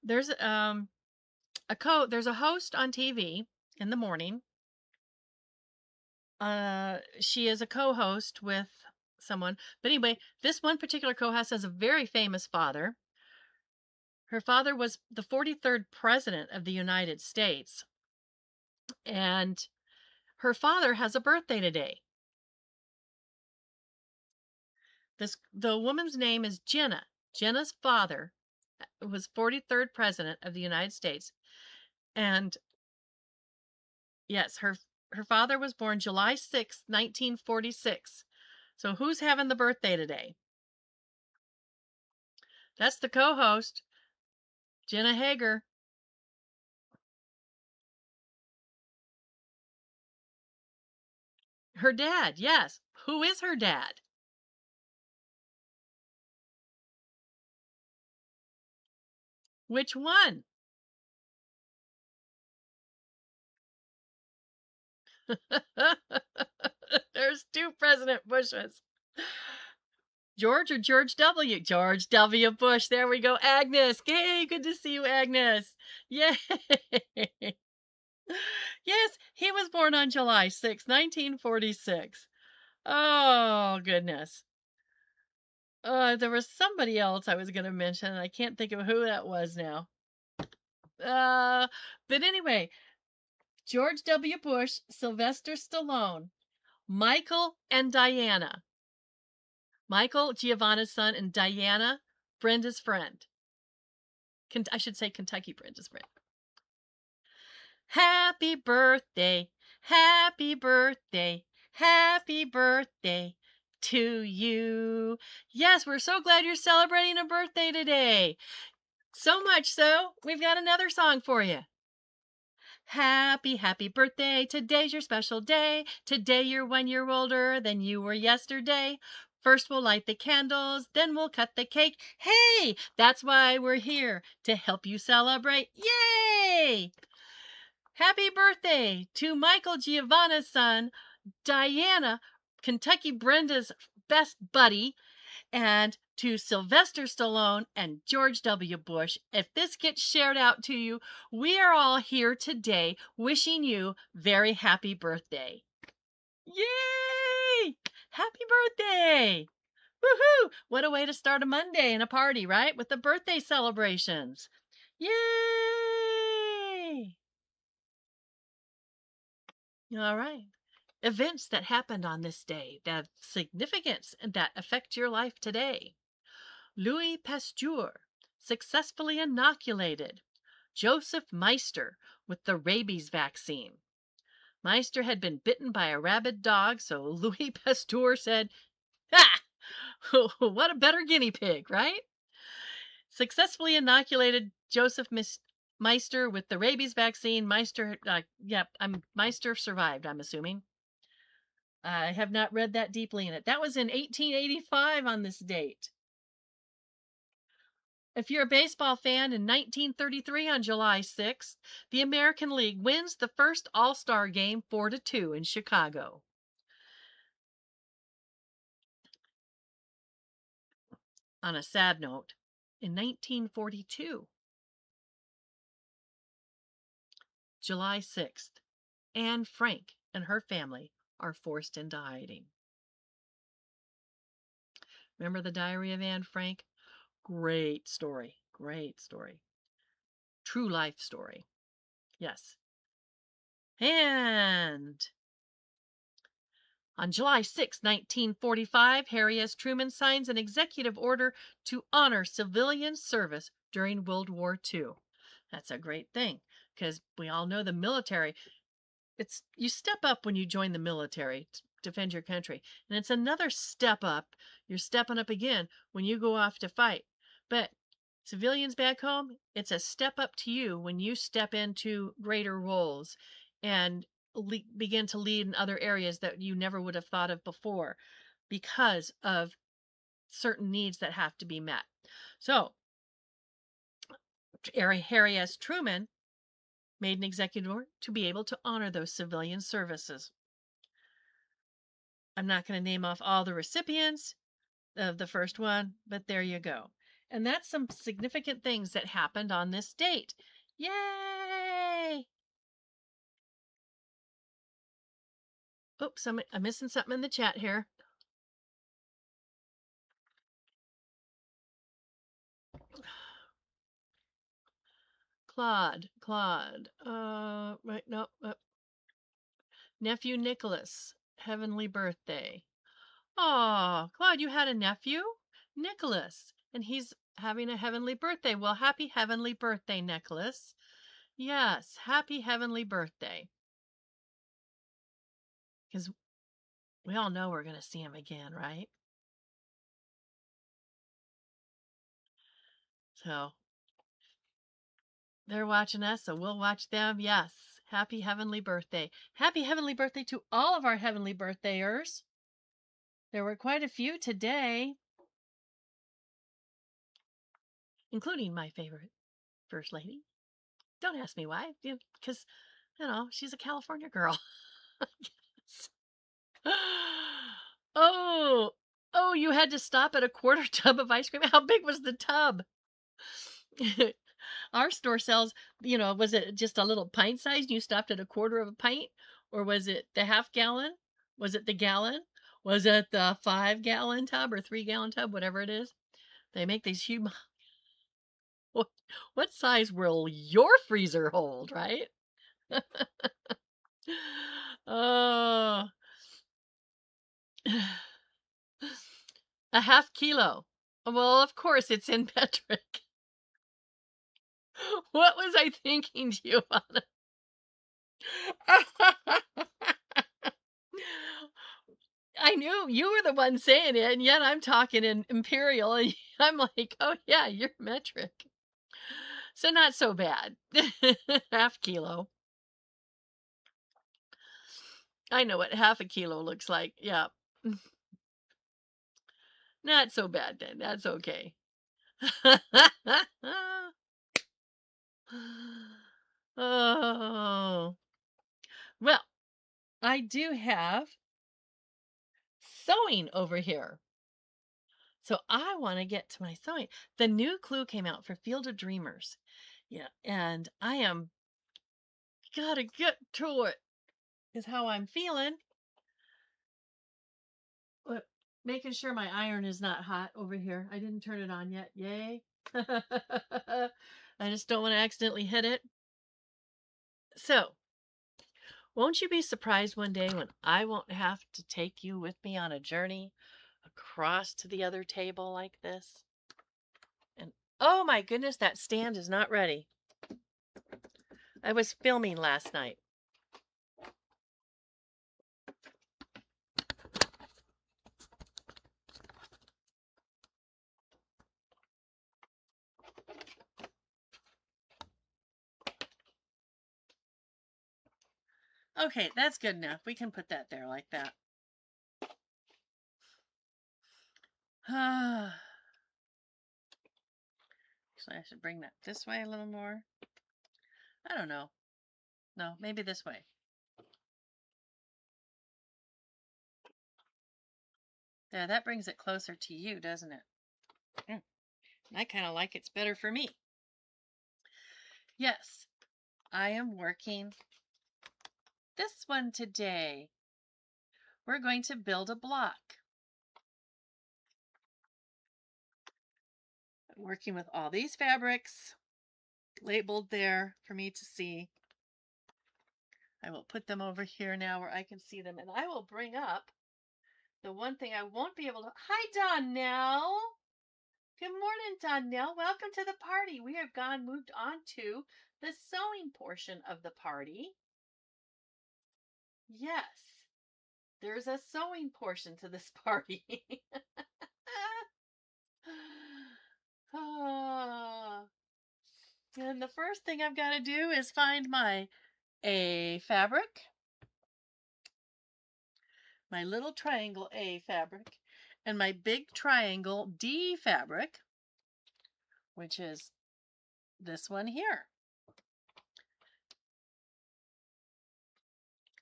Speaker 1: There's there's a host on TV in the morning. She is a co-host with someone. But anyway, this one particular co-host has a very famous father. Her father was the 43rd president of the United States. And her father has a birthday today. The woman's name is Jenna. Jenna's father was 43rd president of the United States. And yes, her father was born July 6th, 1946. So who's having the birthday today? That's the co-host, Jenna Hager. Her dad, yes. Who is her dad? Which one? There's two President Bushes. George or George W? George W. Bush. There we go. Agnes. Yay, good to see you, Agnes. Yay. Yes, he was born on July 6th, 1946. Oh, goodness. There was somebody else I was going to mention, and I can't think of who that was now. But anyway, George W. Bush, Sylvester Stallone, Michael and Diana. Michael, Giovanna's son, and Diana, Brenda's friend. I should say Kentucky Brenda's friend. Happy birthday, happy birthday, happy birthday to you. Yes, we're so glad you're celebrating a birthday today. So much so, we've got another song for you. Happy, happy birthday. Today's your special day. Today you're 1 year older than you were yesterday. First we'll light the candles, then we'll cut the cake. Hey, that's why we're here, to help you celebrate. Yay! Happy birthday to Michael Giovanna's son, Diana, Kentucky Brenda's best buddy, and to Sylvester Stallone and George W. Bush. If this gets shared out to you, we are all here today wishing you very happy birthday. Yay! Happy birthday! Woohoo! What a way to start a Monday and a party, right? With the birthday celebrations. Yay! All right. Events that happened on this day that have significance and that affect your life today. Louis Pasteur successfully inoculated Joseph Meister with the rabies vaccine. Meister had been bitten by a rabid dog, so Louis Pasteur said, "Ha! What a better guinea pig, right?" Successfully inoculated Joseph Meister with the rabies vaccine. Meister survived, I'm assuming. I have not read that deeply in it. That was in 1885 on this date. If you're a baseball fan, in 1933 on July 6th, the American League wins the first All-Star game 4-2 in Chicago. On a sad note, in 1942, July 6th, Anne Frank and her family are forced into hiding. Remember the Diary of Anne Frank? Great story. Great story. True life story. Yes. And on July 6, 1945, Harry S. Truman signs an executive order to honor civilian service during World War II. That's a great thing because we all know the military. It's you step up when you join the military to defend your country, and it's another step up. You're stepping up again when you go off to fight. But civilians back home, it's a step up to you when you step into greater roles and begin to lead in other areas that you never would have thought of before because of certain needs that have to be met. So, Harry S. Truman made an executive order to be able to honor those civilian services. I'm not going to name off all the recipients of the first one, but there you go. And that's some significant things that happened on this date. Yay! Oops, I'm missing something in the chat here. Claude. Right, no. Nephew Nicholas, heavenly birthday. Oh, Claude, you had a nephew? Nicholas. And he's having a heavenly birthday. Well, happy heavenly birthday, Nicholas. Yes, happy heavenly birthday. Because we all know we're going to see him again, right? So they're watching us, so we'll watch them. Yes. Happy heavenly birthday. Happy heavenly birthday to all of our heavenly birthday-ers. There were quite a few today, including my favorite First Lady. Don't ask me why, because, she's a California girl. Oh, you had to stop at a quarter tub of ice cream. How big was the tub? Our store sells, was it just a little pint size and you stopped at a quarter of a pint? Or was it the half gallon? Was it the gallon? Was it the 5-gallon tub or 3-gallon tub, whatever it is? They make these huge. What size will your freezer hold, right? Oh, a half kilo. Well, of course, it's in metric. What was I thinking, Giovanna? I knew you were the one saying it, and yet I'm talking in imperial, and I'm like, oh yeah, you're metric. So not so bad. Half kilo. I know what half a kilo looks like. Yeah. Not so bad then. That's okay. Oh. Well, I do have sewing over here. So I want to get to my sewing. The new clue came out for Field of Dreamers. Yeah, and I am gotta get to it is how I'm feeling. But making sure my iron is not hot over here. I didn't turn it on yet. Yay. I just don't want to accidentally hit it. So, won't you be surprised one day when I won't have to take you with me on a journey across to the other table like this? And oh my goodness, that stand is not ready. I was filming last night. Okay, that's good enough. We can put that there like that. Actually, I should bring that this way a little more. I don't know. No, maybe this way. There, that brings it closer to you, doesn't it? I kind of like it's better for me. Yes, I am working this one today. We're going to build a block. I'm working with all these fabrics labeled there for me to see. I will put them over here now where I can see them, and I will bring up the one thing I won't be able to. Hi, Donnell. Good morning, Donnell. Welcome to the party. We have moved on to the sewing portion of the party. Yes, there's a sewing portion to this party. And the first thing I've got to do is find my A fabric, my little triangle A fabric, and my big triangle D fabric, which is this one here.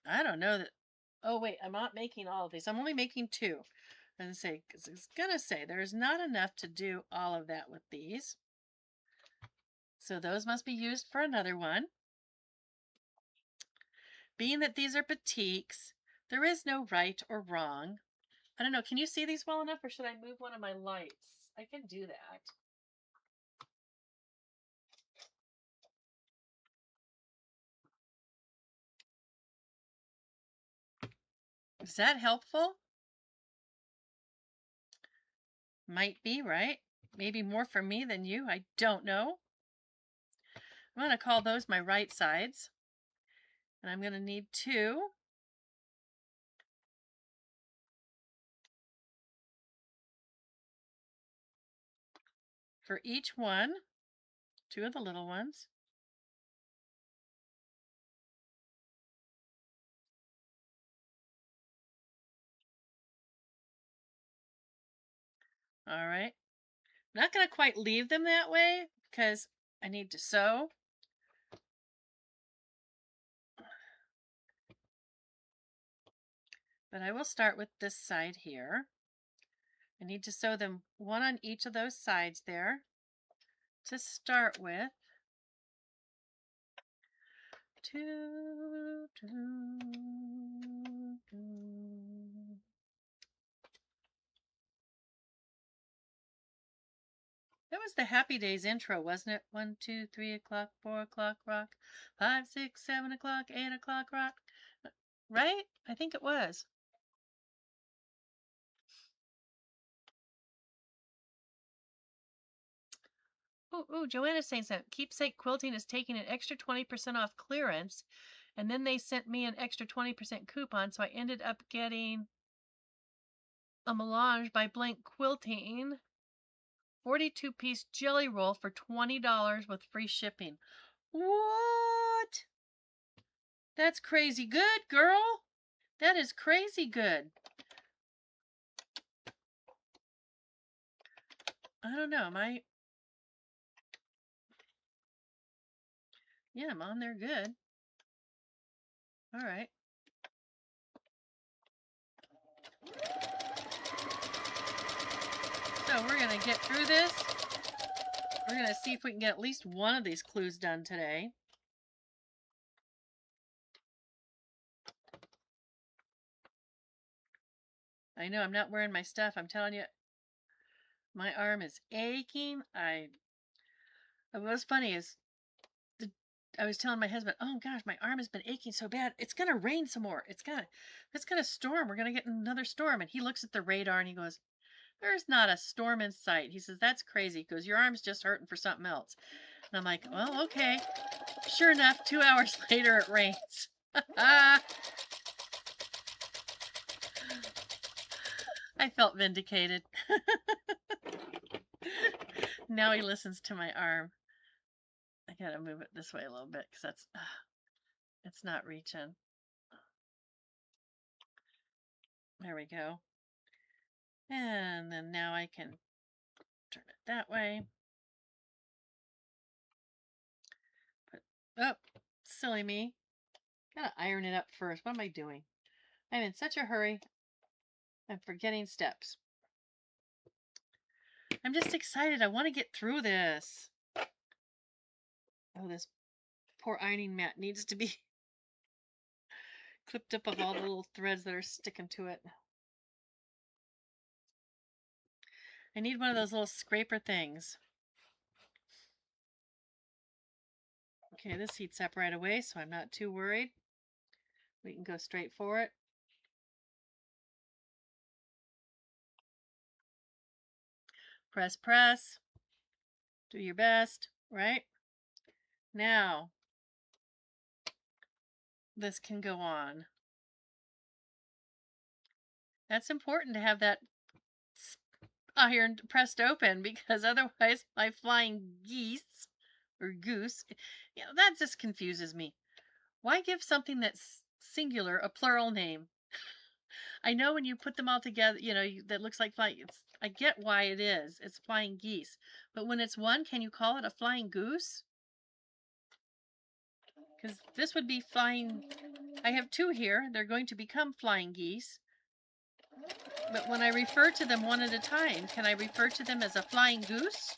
Speaker 1: I don't know that. Oh, wait, I'm not making all of these. I'm only making 2. I'm going to say, because it's going to say there's not enough to do all of that with these. So those must be used for another one. Being that these are batiks, there is no right or wrong. I don't know. Can you see these well enough, or should I move one of my lights? I can do that. Is that helpful? Might be, right? Maybe more for me than you. I don't know. I'm going to call those my right sides. And I'm going to need 2. For each one. 2 of the little ones. All right. I'm not going to quite leave them that way because I need to sew. But I will start with this side here. I need to sew them one on each of those sides there to start with. 2, 2, 2. That was the Happy Days intro, wasn't it? 1, 2, 3 o'clock, 4 o'clock, rock. 5, 6, 7 o'clock, 8 o'clock, rock. Right? I think it was. Oh, Joanna's saying something. Keepsake Quilting is taking an extra 20% off clearance, and then they sent me an extra 20% coupon, so I ended up getting a melange by Blank Quilting 42-piece jelly roll for $20 with free shipping. What? That's crazy good, girl. That is crazy good. I don't know. Yeah, I'm on there good. All right. So we're going to get through this. We're going to see if we can get at least one of these clues done today. I know I'm not wearing my stuff. I'm telling you, my arm is aching. What's funny is I was telling my husband, oh gosh, my arm has been aching so bad. It's going to rain some more. It's going to storm. We're going to get another storm. And he looks at the radar and he goes, there's not a storm in sight. He says, that's crazy. He goes, your arm's just hurting for something else. And I'm like, well, okay. Sure enough, 2 hours later, it rains. I felt vindicated. Now he listens to my arm. I gotta move it this way a little bit because it's not reaching. There we go. And then now I can turn it that way. Oh, silly me. Gotta iron it up first. What am I doing? I'm in such a hurry. I'm forgetting steps. I'm just excited. I want to get through this. Oh, this poor ironing mat needs to be clipped up of all the little threads that are sticking to it. I need one of those little scraper things. Okay, this heats up right away, so I'm not too worried. We can go straight for it. Press, press. Do your best, right? Now, this can go on. That's important to have that iron pressed open because otherwise my flying geese or goose, that just confuses me. Why give something that's singular a plural name? I know when you put them all together, that looks like flying. I get why it is. It's flying geese. But when it's one, can you call it a flying goose? Because this would be flying. I have two here. They're going to become flying geese. But when I refer to them one at a time, can I refer to them as a flying goose?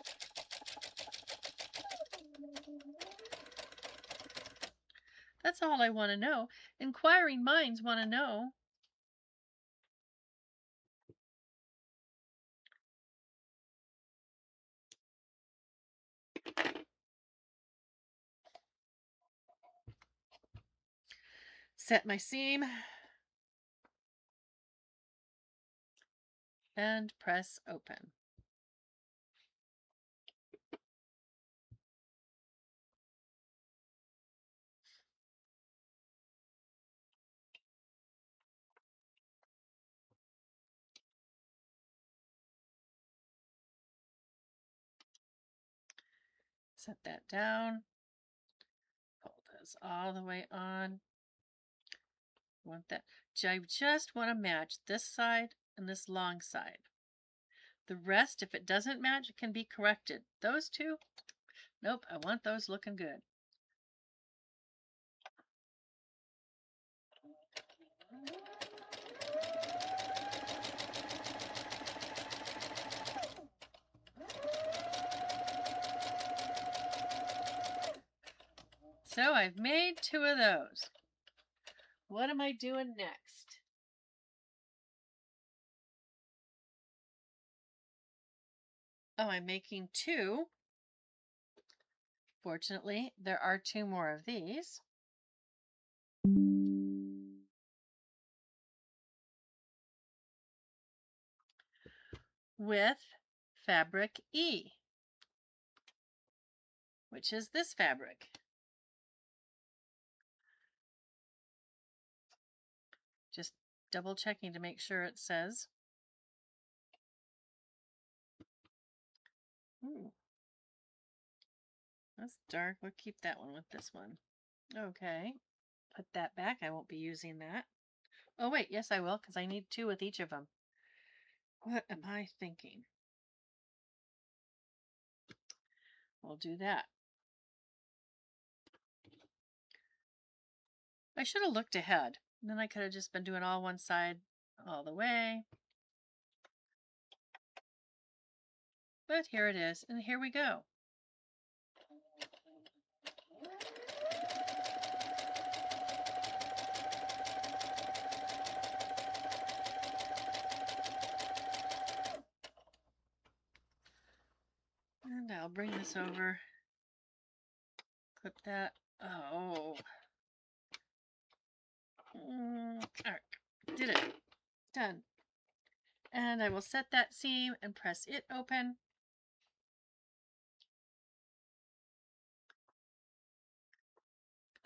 Speaker 1: That's all I want to know. Inquiring minds want to know. Set my seam and press open. Set that down. Pull this all the way on. Want that. I just want to match this side and this long side. The rest, if it doesn't match, it can be corrected. Those two, nope, I want those looking good. So I've made two of those. What am I doing next? Oh, I'm making two. Fortunately, there are two more of these. With fabric E, which is this fabric. Just double checking to make sure it says. Ooh, that's dark. We'll keep that one with this one. Okay, put that back. I won't be using that. Oh wait, yes I will, because I need two with each of them. What am I thinking? We'll do that. I should have looked ahead. Then I could have just been doing all one side all the way. But here it is, and here we go. And I'll bring this over. Clip that. Oh. Alright. Did it. Done. And I will set that seam and press it open.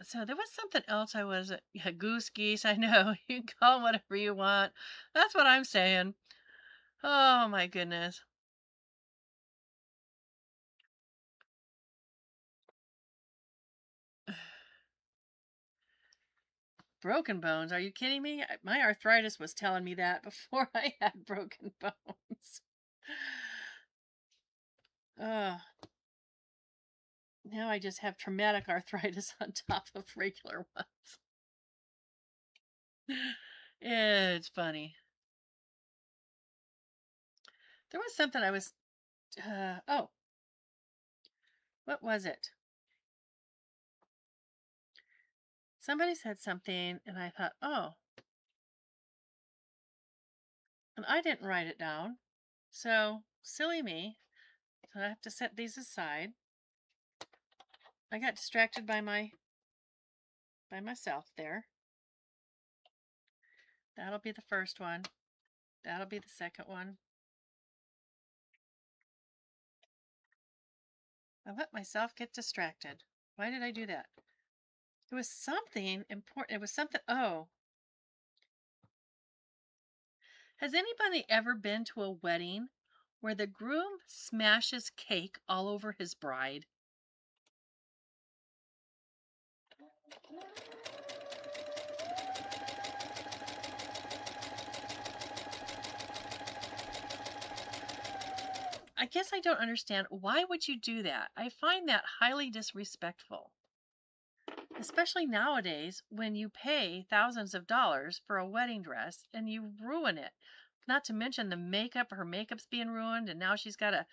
Speaker 1: So there was something else I was, goose, geese, I know. You can call them whatever you want. That's what I'm saying. Oh my goodness. Broken bones? Are you kidding me? My arthritis was telling me that before I had broken bones. Oh. Now I just have traumatic arthritis on top of regular ones. It's funny. There was something I was, oh, what was it? Somebody said something and I thought, oh, and I didn't write it down. So silly me. So I have to set these aside. I got distracted by myself there. That'll be the first one. That'll be the second one. I let myself get distracted. Why did I do that? It was something important. It was something. Oh. Has anybody ever been to a wedding where the groom smashes cake all over his bride? I guess I don't understand. Why would you do that? I find that highly disrespectful. Especially nowadays when you pay thousands of dollars for a wedding dress and you ruin it. Not to mention the makeup, her makeup's being ruined, and now she's got to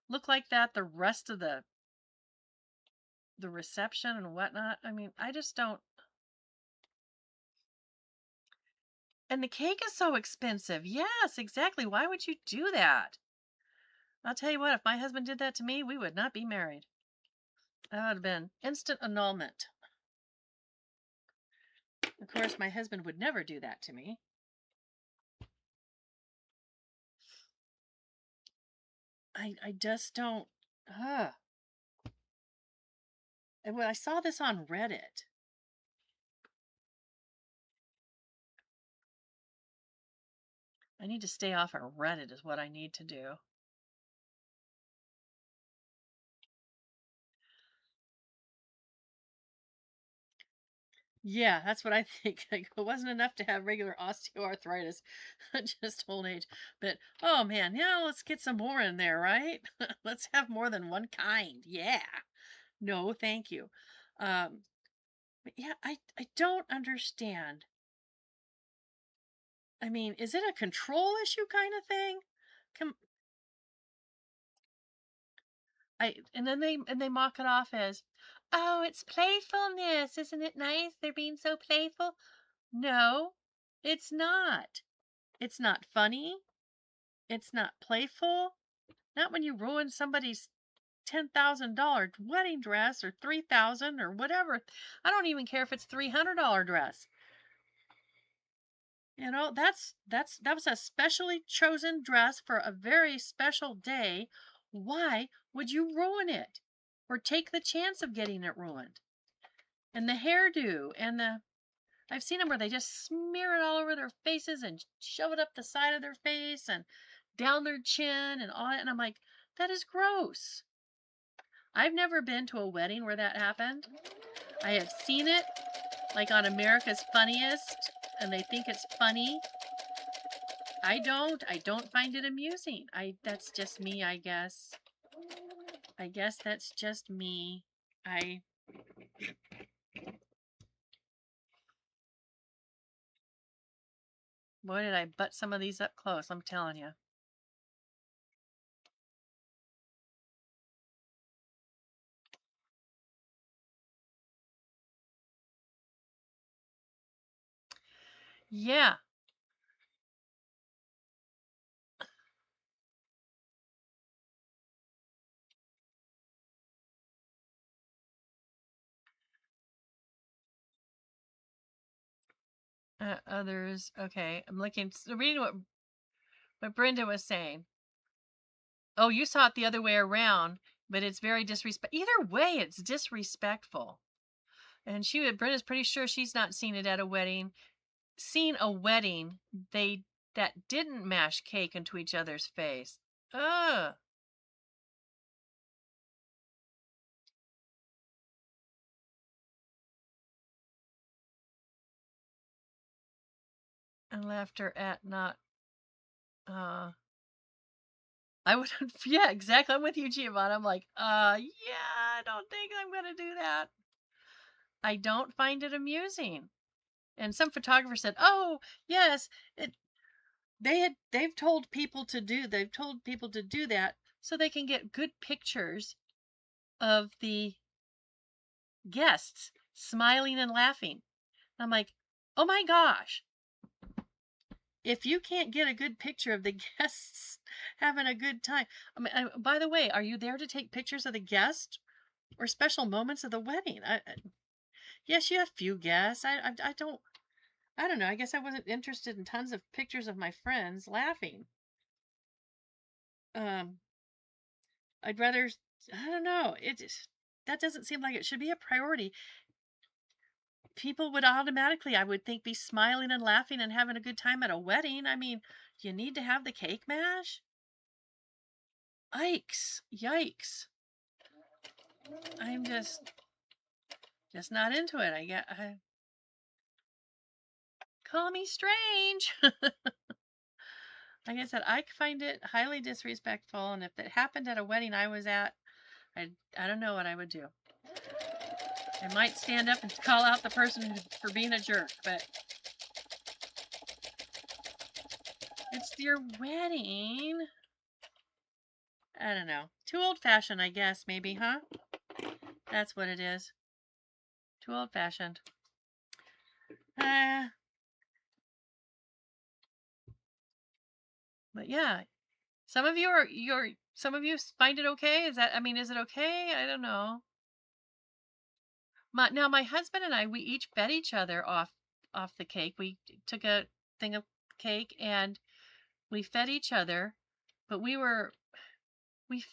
Speaker 1: look like that the rest of the reception and whatnot. I mean, I just don't. And the cake is so expensive. Yes, exactly. Why would you do that? I'll tell you what, if my husband did that to me, we would not be married. That would have been instant annulment. Of course, my husband would never do that to me. I just don't. And when I saw this on Reddit, I need to stay off of Reddit is what I need to do. Yeah, that's what I think. Like, it wasn't enough to have regular osteoarthritis, just old age. But, oh man, yeah, let's get some more in there, right? Let's have more than one kind. Yeah. No, thank you. But yeah, I don't understand. I mean, is it a control issue kind of thing? Come, and then they mock it off as, oh, it's playfulness, isn't it nice? They're being so playful. No, it's not. It's not funny. It's not playful. Not when you ruin somebody's $10,000 wedding dress or $3,000 or whatever. I don't even care if it's $300 dress. You know, that was a specially chosen dress for a very special day. Why would you ruin it or take the chance of getting it ruined? And the hairdo and I've seen them where they just smear it all over their faces and shove it up the side of their face and down their chin and all that. And I'm like, that is gross. I've never been to a wedding where that happened. I have seen it like on America's Funniest, and they think it's funny. I don't find it amusing. That's just me, I guess. I guess that's just me. Boy, did I butt some of these up close, I'm telling you. Yeah. Others, okay. I'm reading what Brenda was saying. Oh, you saw it the other way around, but it's very disrespectful. Either way, it's disrespectful. And Brenda's pretty sure she's not seen it at a wedding. Seen a wedding that didn't mash cake into each other's face. Ugh. And laughter at not I would yeah, exactly. I'm with you, Giovanna. I'm like, yeah, I don't think I'm gonna do that. I don't find it amusing. And some photographer said, "Oh, yes, they've told people to do that so they can get good pictures of the guests smiling and laughing." I'm like, "Oh my gosh. If you can't get a good picture of the guests having a good time." I mean, by the way, are you there to take pictures of the guests or special moments of the wedding? Yes, you have few guests. I don't. I don't know. I guess I wasn't interested in tons of pictures of my friends laughing. Um, I'd rather, I don't know. That doesn't seem like it should be a priority. People would automatically, I would think, be smiling and laughing and having a good time at a wedding. I mean, you need to have the cake mash? Yikes. Yikes. I'm just not into it. Call me strange. Like I said, I find it highly disrespectful, and if it happened at a wedding I was at, I don't know what I would do. I might stand up and call out the person for being a jerk, but it's your wedding. I don't know. Too old-fashioned, I guess, maybe, huh? That's what it is. Too old-fashioned. But yeah, some of you find it okay. Is it okay? I don't know. Now my husband and I, we each fed each other off the cake. We took a thing of cake and we fed each other, but we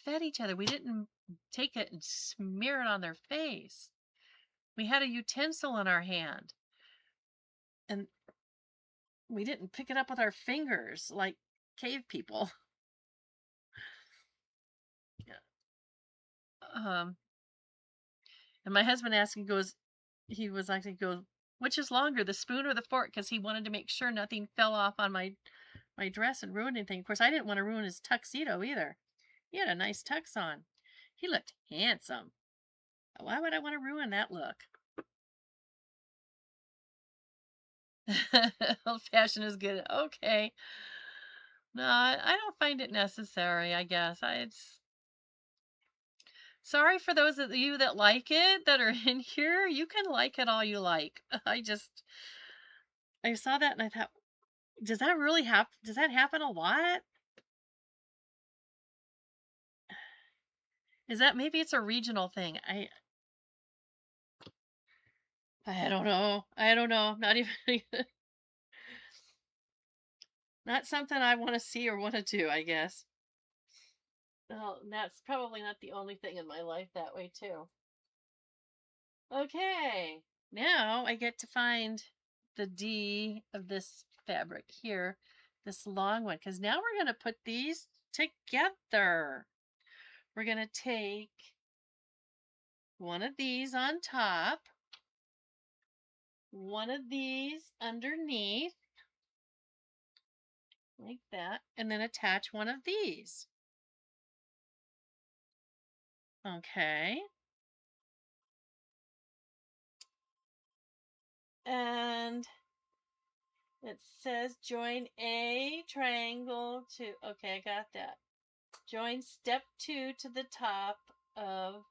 Speaker 1: fed each other. We didn't take it and smear it on their face. We had a utensil in our hand, and we didn't pick it up with our fingers like cave people. And my husband asked, he goes, which is longer, the spoon or the fork? Because he wanted to make sure nothing fell off on my dress and ruined anything. Of course, I didn't want to ruin his tuxedo either. He had a nice tux on. He looked handsome. Why would I want to ruin that look? Old fashioned is good. Okay. No, I don't find it necessary, I guess. Sorry for those of you that like it, that are in here. You can like it all you like. I saw that and I thought, does that really happen? Does that happen a lot? Is that, maybe it's a regional thing? I don't know. I don't know. Not even not something I want to see or want to do, I guess. Well, that's probably not the only thing in my life that way too. Okay. Now I get to find the D of this fabric here, this long one, because now we're going to put these together. We're going to take one of these on top, one of these underneath, like that, and then attach one of these. Okay. And it says join a triangle to, okay, I got that. Join step 2 to the top of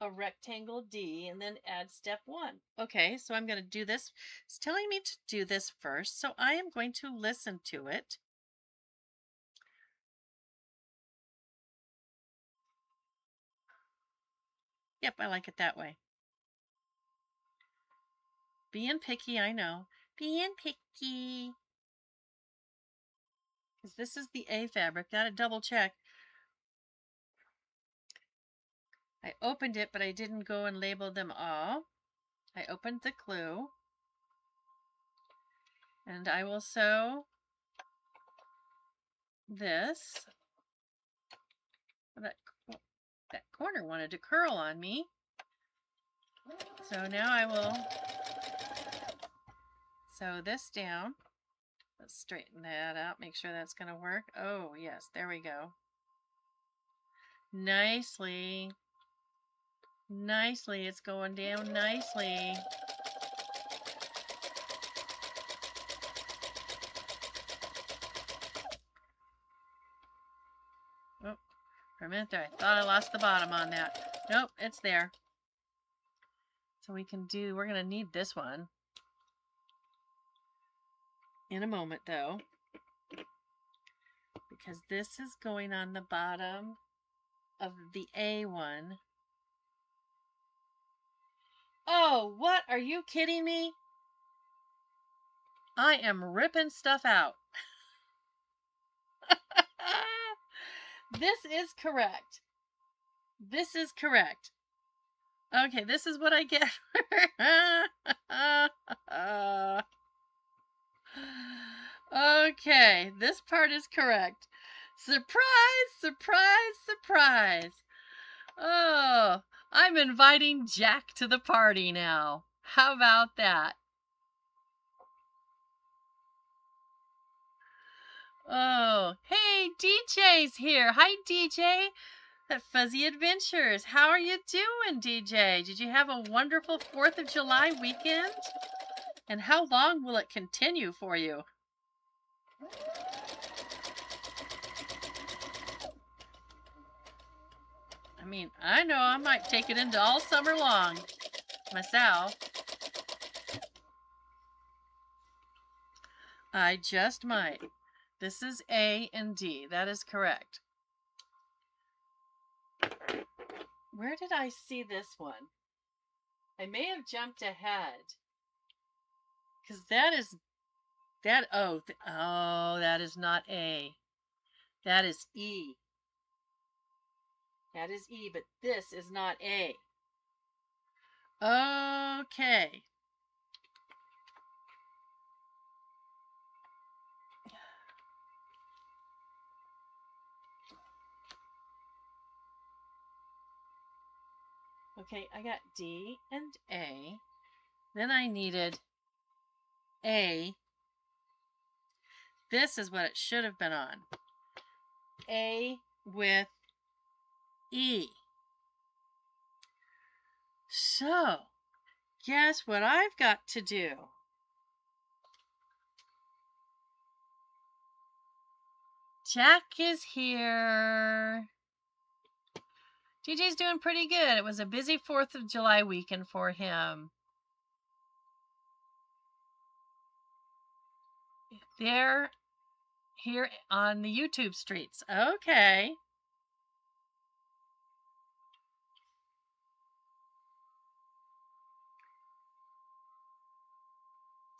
Speaker 1: a rectangle D and then add step 1. Okay, so I'm going to do this. It's telling me to do this first, so I am going to listen to it. Yep, I like it that way. Being picky, I know. Being picky. Because this is the A fabric. Gotta double check. I opened it, but I didn't go and label them all. I opened the clue. And I will sew this. That corner wanted to curl on me. So now I will sew this down. Let's straighten that out, make sure that's going to work. Oh, yes, there we go. Nicely. Nicely, it's going down nicely. Oh, for a minute there, I thought I lost the bottom on that. Nope, it's there. So we're going to need this one in a moment though, because this is going on the bottom of the A one. Oh, what? Are you kidding me? I am ripping stuff out. This is correct. This is correct. Okay, this is what I get. Okay, this part is correct. Surprise, surprise, surprise. Oh, I'm inviting Jack to the party now. How about that? Oh, hey, DJ's here. Hi, DJ. At Fuzzy Adventures. How are you doing, DJ? Did you have a wonderful 4th of July weekend? And how long will it continue for you? I mean, I know I might take it into all summer long myself. I just might. This is A and D. That is correct. Where did I see this one? I may have jumped ahead. Because that is... Oh, that is not A. That is E. That is E, but this is not A. Okay. Okay, I got D and A. Then I needed A. This is what it should have been on. A with E. So, guess what I've got to do? Jack is here. DJ's doing pretty good. It was a busy 4th of July weekend for him. They're here on the YouTube streets. Okay.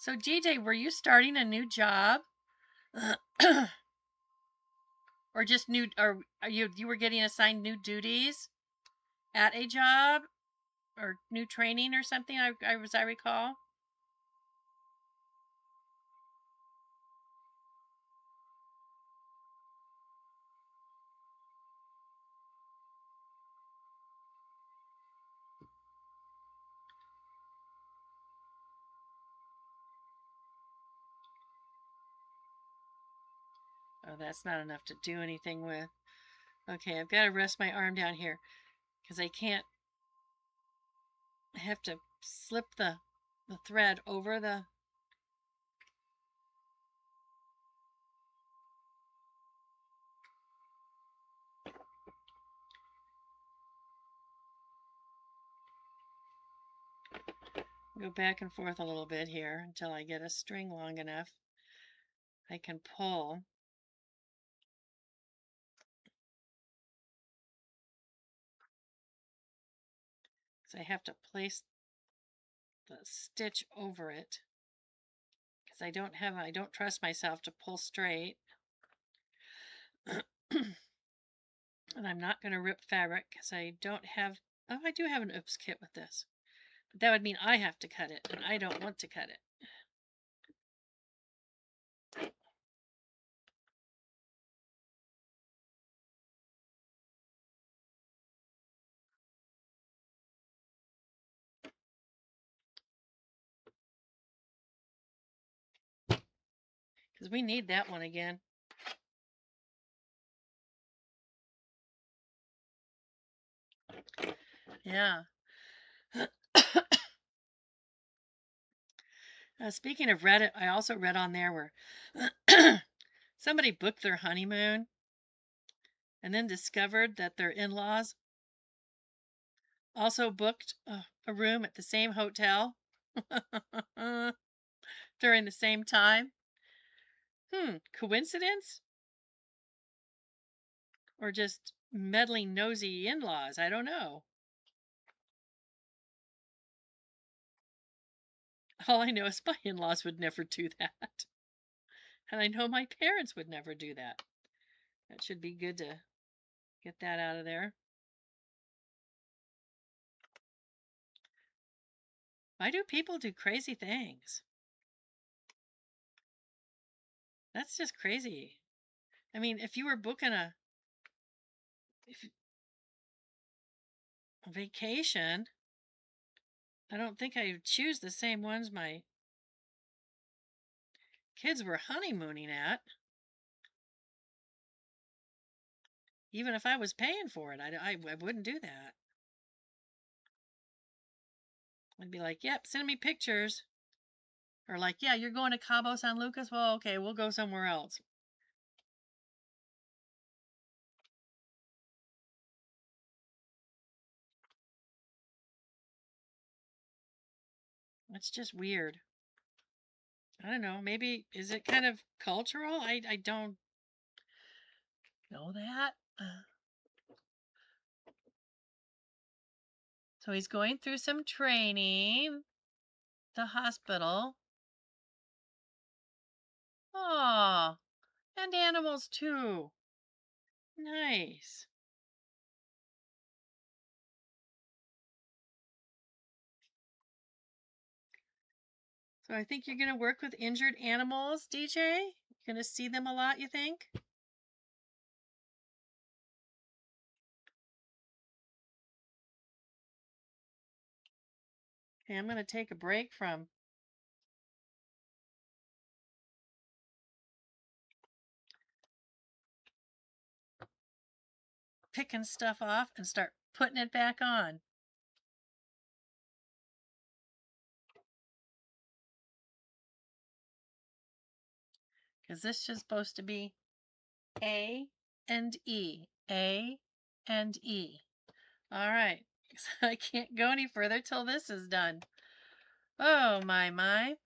Speaker 1: So, DJ, were you starting a new job? Or just new, or you were getting assigned new duties at a job or new training or something, as I recall? Oh, that's not enough to do anything with. Okay, I've got to rest my arm down here because I can't. I have to slip the thread over the... Go back and forth a little bit here until I get a string long enough I can pull. So I have to place the stitch over it because I don't trust myself to pull straight. And I'm not going to rip fabric because I don't have... Oh, I do have an oops kit with this. But that would mean I have to cut it, and I don't want to cut it. Because we need that one again. Yeah. Speaking of Reddit, I also read on there where somebody booked their honeymoon and then discovered that their in-laws also booked a room at the same hotel during the same time. Coincidence? Or just meddling nosy in-laws? I don't know. All I know is my in-laws would never do that. And I know my parents would never do that. That should be good to get that out of there. Why do people do crazy things? That's just crazy. I mean, if you were booking a vacation, I don't think I would choose the same ones my kids were honeymooning at. Even if I was paying for it, I wouldn't do that. I'd be like, yep, send me pictures. Or like, yeah, you're going to Cabo San Lucas? Well, okay, we'll go somewhere else. It's just weird. I don't know. Maybe, is it kind of cultural? I don't know that. So he's going through some training. The hospital. Oh, and animals too. Nice. So I think you're going to work with injured animals, DJ? You're going to see them a lot, you think? Okay, I'm going to take a break from picking stuff off and start putting it back on. Because this is supposed to be A and E. A and E. All right. So I can't go any further till this is done. Oh, my. I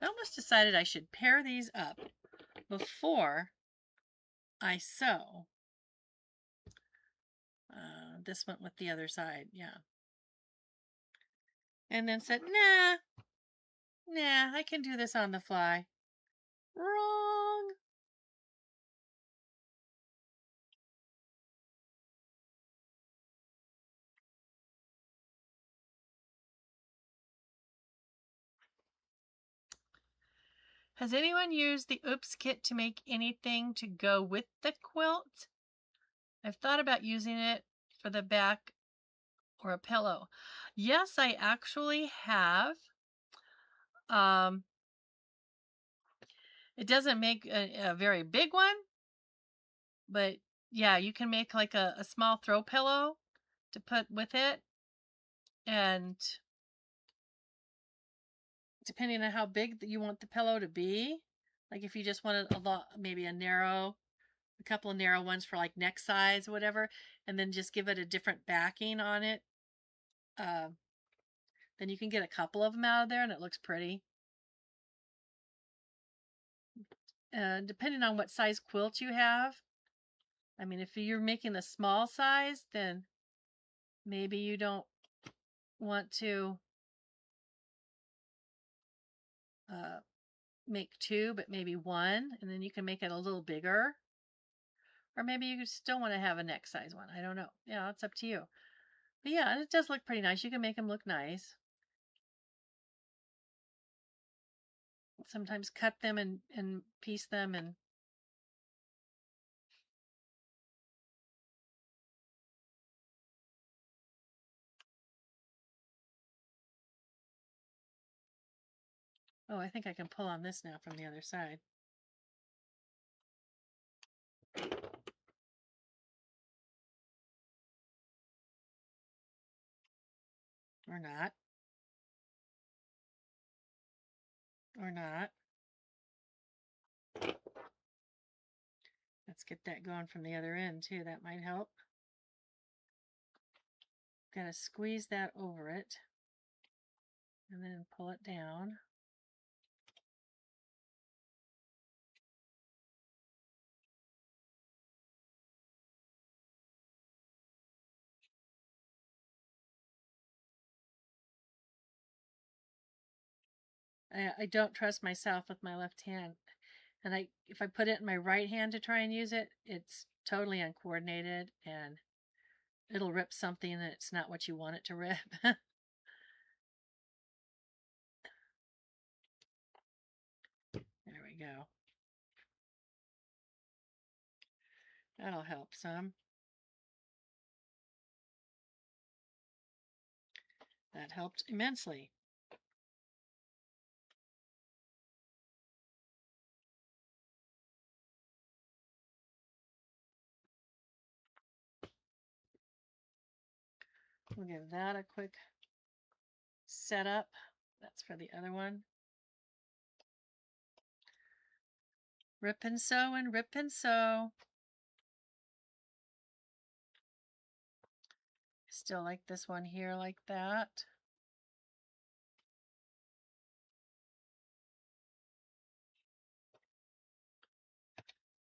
Speaker 1: almost decided I should pair these up before I sew. This went with the other side, yeah. And then said, nah, I can do this on the fly. Wrong. Has anyone used the Oops kit to make anything to go with the quilt? I've thought about using it for the back or a pillow. Yes, I actually have. It doesn't make a very big one, but yeah, you can make like a small throw pillow to put with it. And depending on how big you want the pillow to be, like if you just wanted a lot, maybe a couple of narrow ones for like neck size or whatever, and then just give it a different backing on it, then you can get a couple of them out of there and it looks pretty. Depending on what size quilt you have, I mean, if you're making a small size, then maybe you don't want to make two, but maybe one, and then you can make it a little bigger. Or maybe you still want to have a neck size one. I don't know. Yeah, it's up to you. But yeah, it does look pretty nice. You can make them look nice. Sometimes cut them and piece them and oh, I think I can pull on this now from the other side. Or not. Or not. Let's get that going from the other end too. That might help. Gotta squeeze that over it and then pull it down. I don't trust myself with my left hand. And if I put it in my right hand to try and use it, it's totally uncoordinated and it'll rip something and it's not what you want it to rip. There we go. That'll help some. That helped immensely. We'll give that a quick setup. That's for the other one. Rip and sew and rip and sew. Still like this one here like that.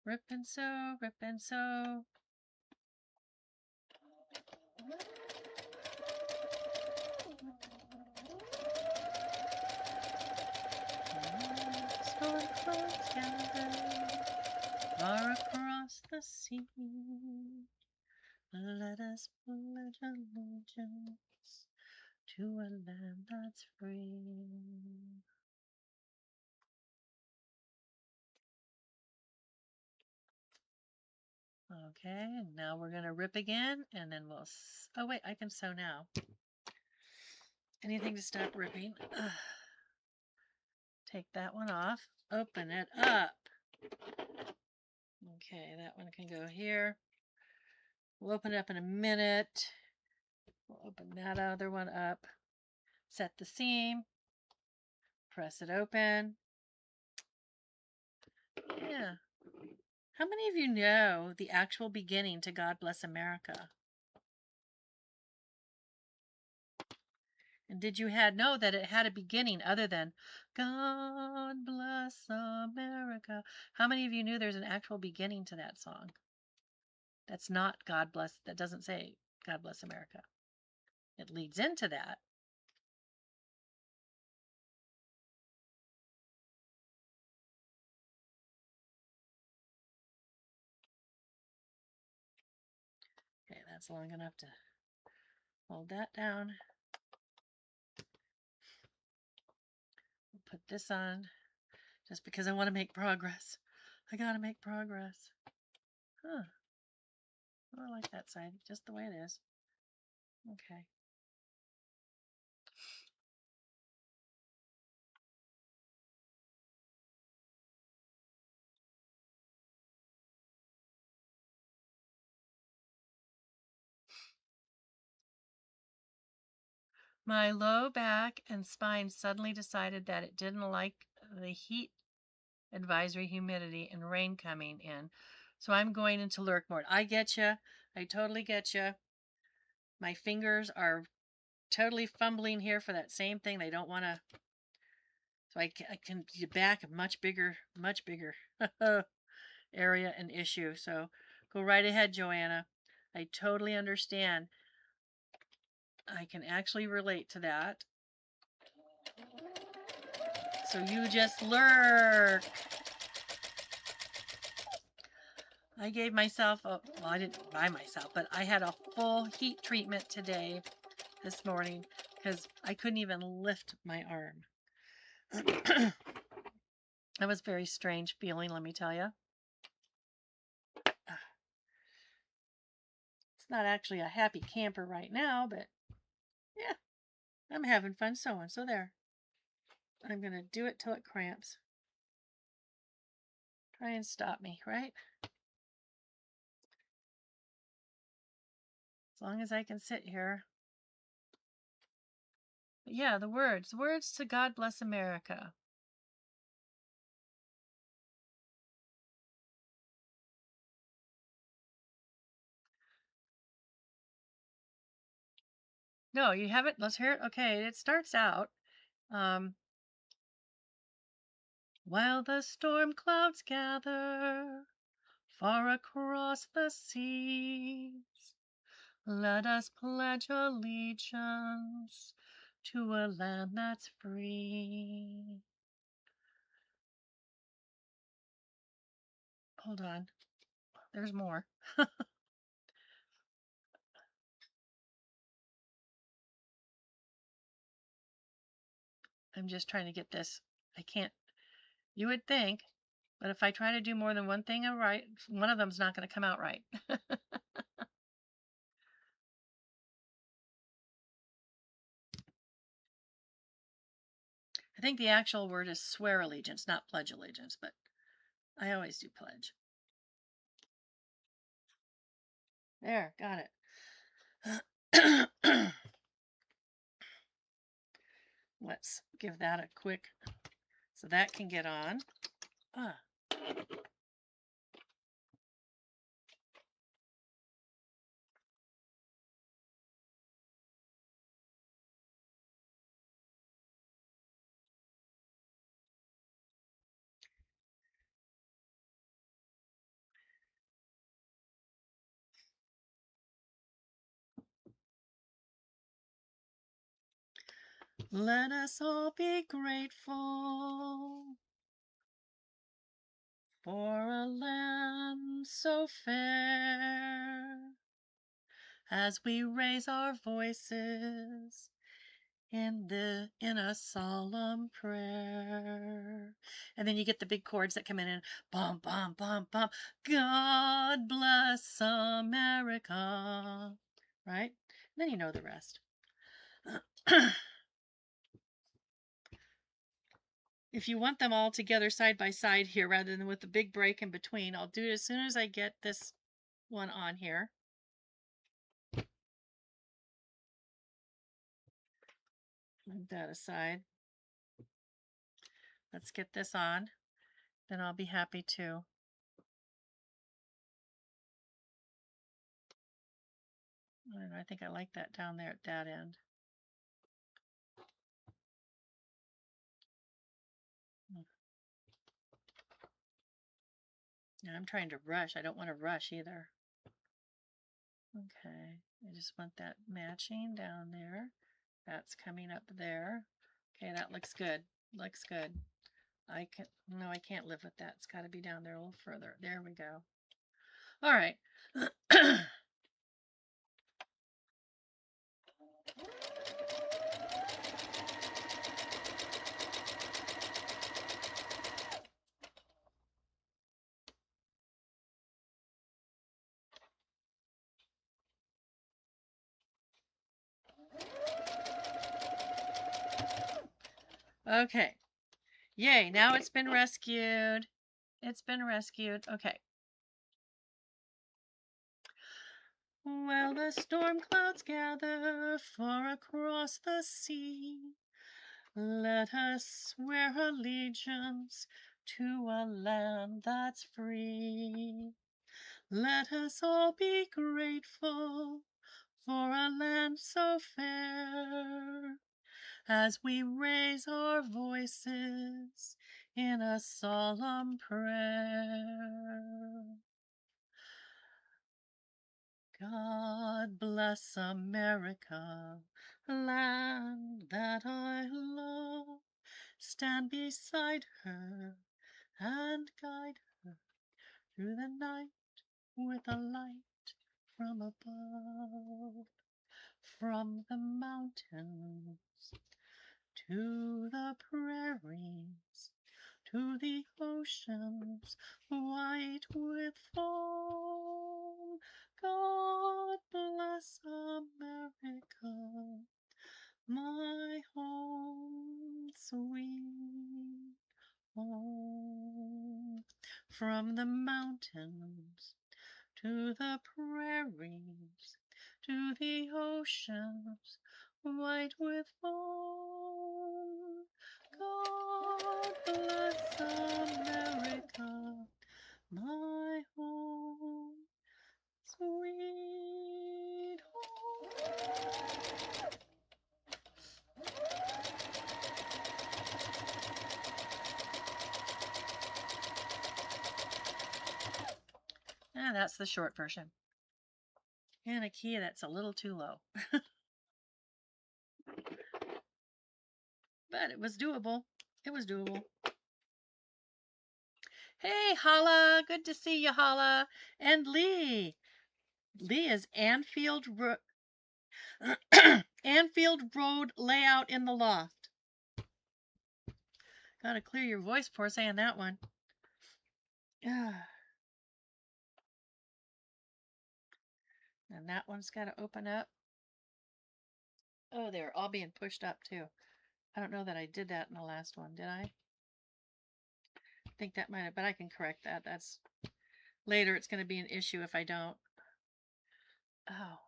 Speaker 1: Rip and sew, rip and sew. Storm clouds gather far across the sea. Let us pledge allegiance to a land that's free. Okay, and now we're going to rip again, and then we'll... Oh, wait, I can sew now. Anything to stop ripping. Take that one off. Open it up. Okay, that one can go here. We'll open it up in a minute. We'll open that other one up. Set the seam. Press it open. Yeah. How many of you know the actual beginning to God Bless America? And did you know that it had a beginning other than God Bless America? How many of you knew there's an actual beginning to that song? That's not God Bless, that doesn't say God Bless America. It leads into that. Okay, that's long enough to hold that down. Put this on just because I want to make progress. I gotta make progress. Huh. Oh, I like that side, just the way it is. Okay. My low back and spine suddenly decided that it didn't like the heat advisory, humidity, and rain coming in. So I'm going into lurk mode. I get you. I totally get you. My fingers are totally fumbling here for that same thing. They don't want to. So I can be back a much bigger area and issue. So go right ahead, Joanna. I totally understand. I can actually relate to that. So you just lurk. I gave myself well, I didn't buy myself, but I had a full heat treatment today, this morning, because I couldn't even lift my arm. That was a very strange feeling, let me tell you. It's not actually a happy camper right now, but yeah, I'm having fun sewing, so there. I'm going to do it till it cramps. Try and stop me, right? As long as I can sit here. But yeah, the words to God Bless America. No, you haven't? Let's hear it. Okay, it starts out. While the storm clouds gather far across the seas, let us pledge allegiance to a land that's free. Hold on. There's more. I'm just trying to get this. I can't. You would think, but if I try to do more than one thing right, one of them's not going to come out right. I think the actual word is swear allegiance, not pledge allegiance, but I always do pledge. There, got it. Let's give that a quick, so that can get on. Ah. Let us all be grateful for a land so fair, as we raise our voices in a solemn prayer. And then you get the big chords that come in and bum bum bum bum. God bless America. Right? And then you know the rest. If you want them all together side by side here rather than with the big break in between, I'll do it as soon as I get this one on here. Move that aside. Let's get this on. Then I'll be happy to. I think I like that down there at that end. Yeah, I'm trying to rush. I don't want to rush either. Okay, I just want that matching down there. That's coming up there. Okay, that looks good. Looks good. No, I can't live with that. It's got to be down there a little further. There we go. All right. Okay. Yay, now it's been rescued. It's been rescued. Okay. Well, the storm clouds gather far across the sea. Let us swear allegiance to a land that's free. Let us all be grateful for a land so fair, as we raise our voices in a solemn prayer. God bless America, land that I love. Stand beside her and guide her through the night with a light from above. From the mountains to the prairies, to the oceans white with foam. God bless America, my home, sweet home. From the mountains to the prairies, to the oceans white with foam. God bless America, my home, sweet home. And that's the short version. In a key that's a little too low. But it was doable. It was doable. Hey, Hala. Good to see you, Hala. And Lee. Lee is Anfield Anfield Road layout in the loft. Gotta clear your voice before saying that one. And that one's got to open up. Oh, they're all being pushed up too. I don't know that I did that in the last one, did I? I think that might have, but I can correct that. That's later. It's going to be an issue if I don't. Oh.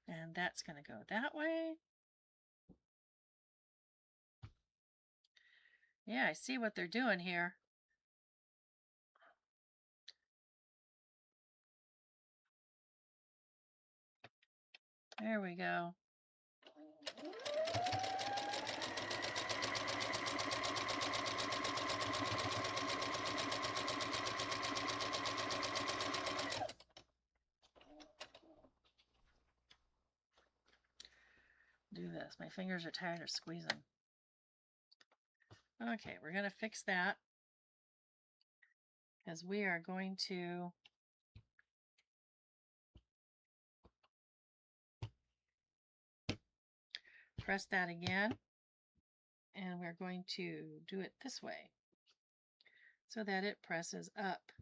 Speaker 1: And that's going to go that way. Yeah, I see what they're doing here. There we go. Do this. My fingers are tired of squeezing. Okay, we're going to fix that because we are going to press that again, and we're going to do it this way so that it presses up,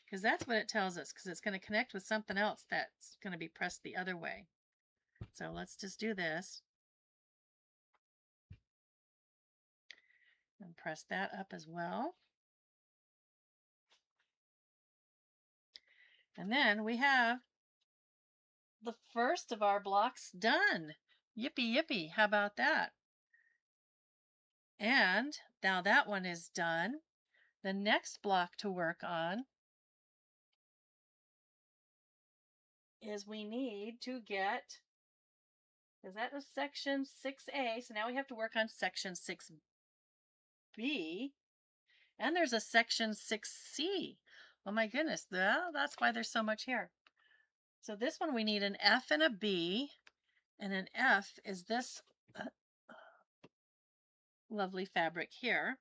Speaker 1: because that's what it tells us, because it's going to connect with something else that's going to be pressed the other way. So let's just do this and press that up as well. And then we have the first of our blocks done. Yippee yippee, how about that? And now that one is done. The next block to work on is we need to get, because that was section 6A, so now we have to work on section 6B, and there's a section 6C. Oh my goodness, that's why there's so much here. So this one we need an F and a B, and an F is this lovely fabric here.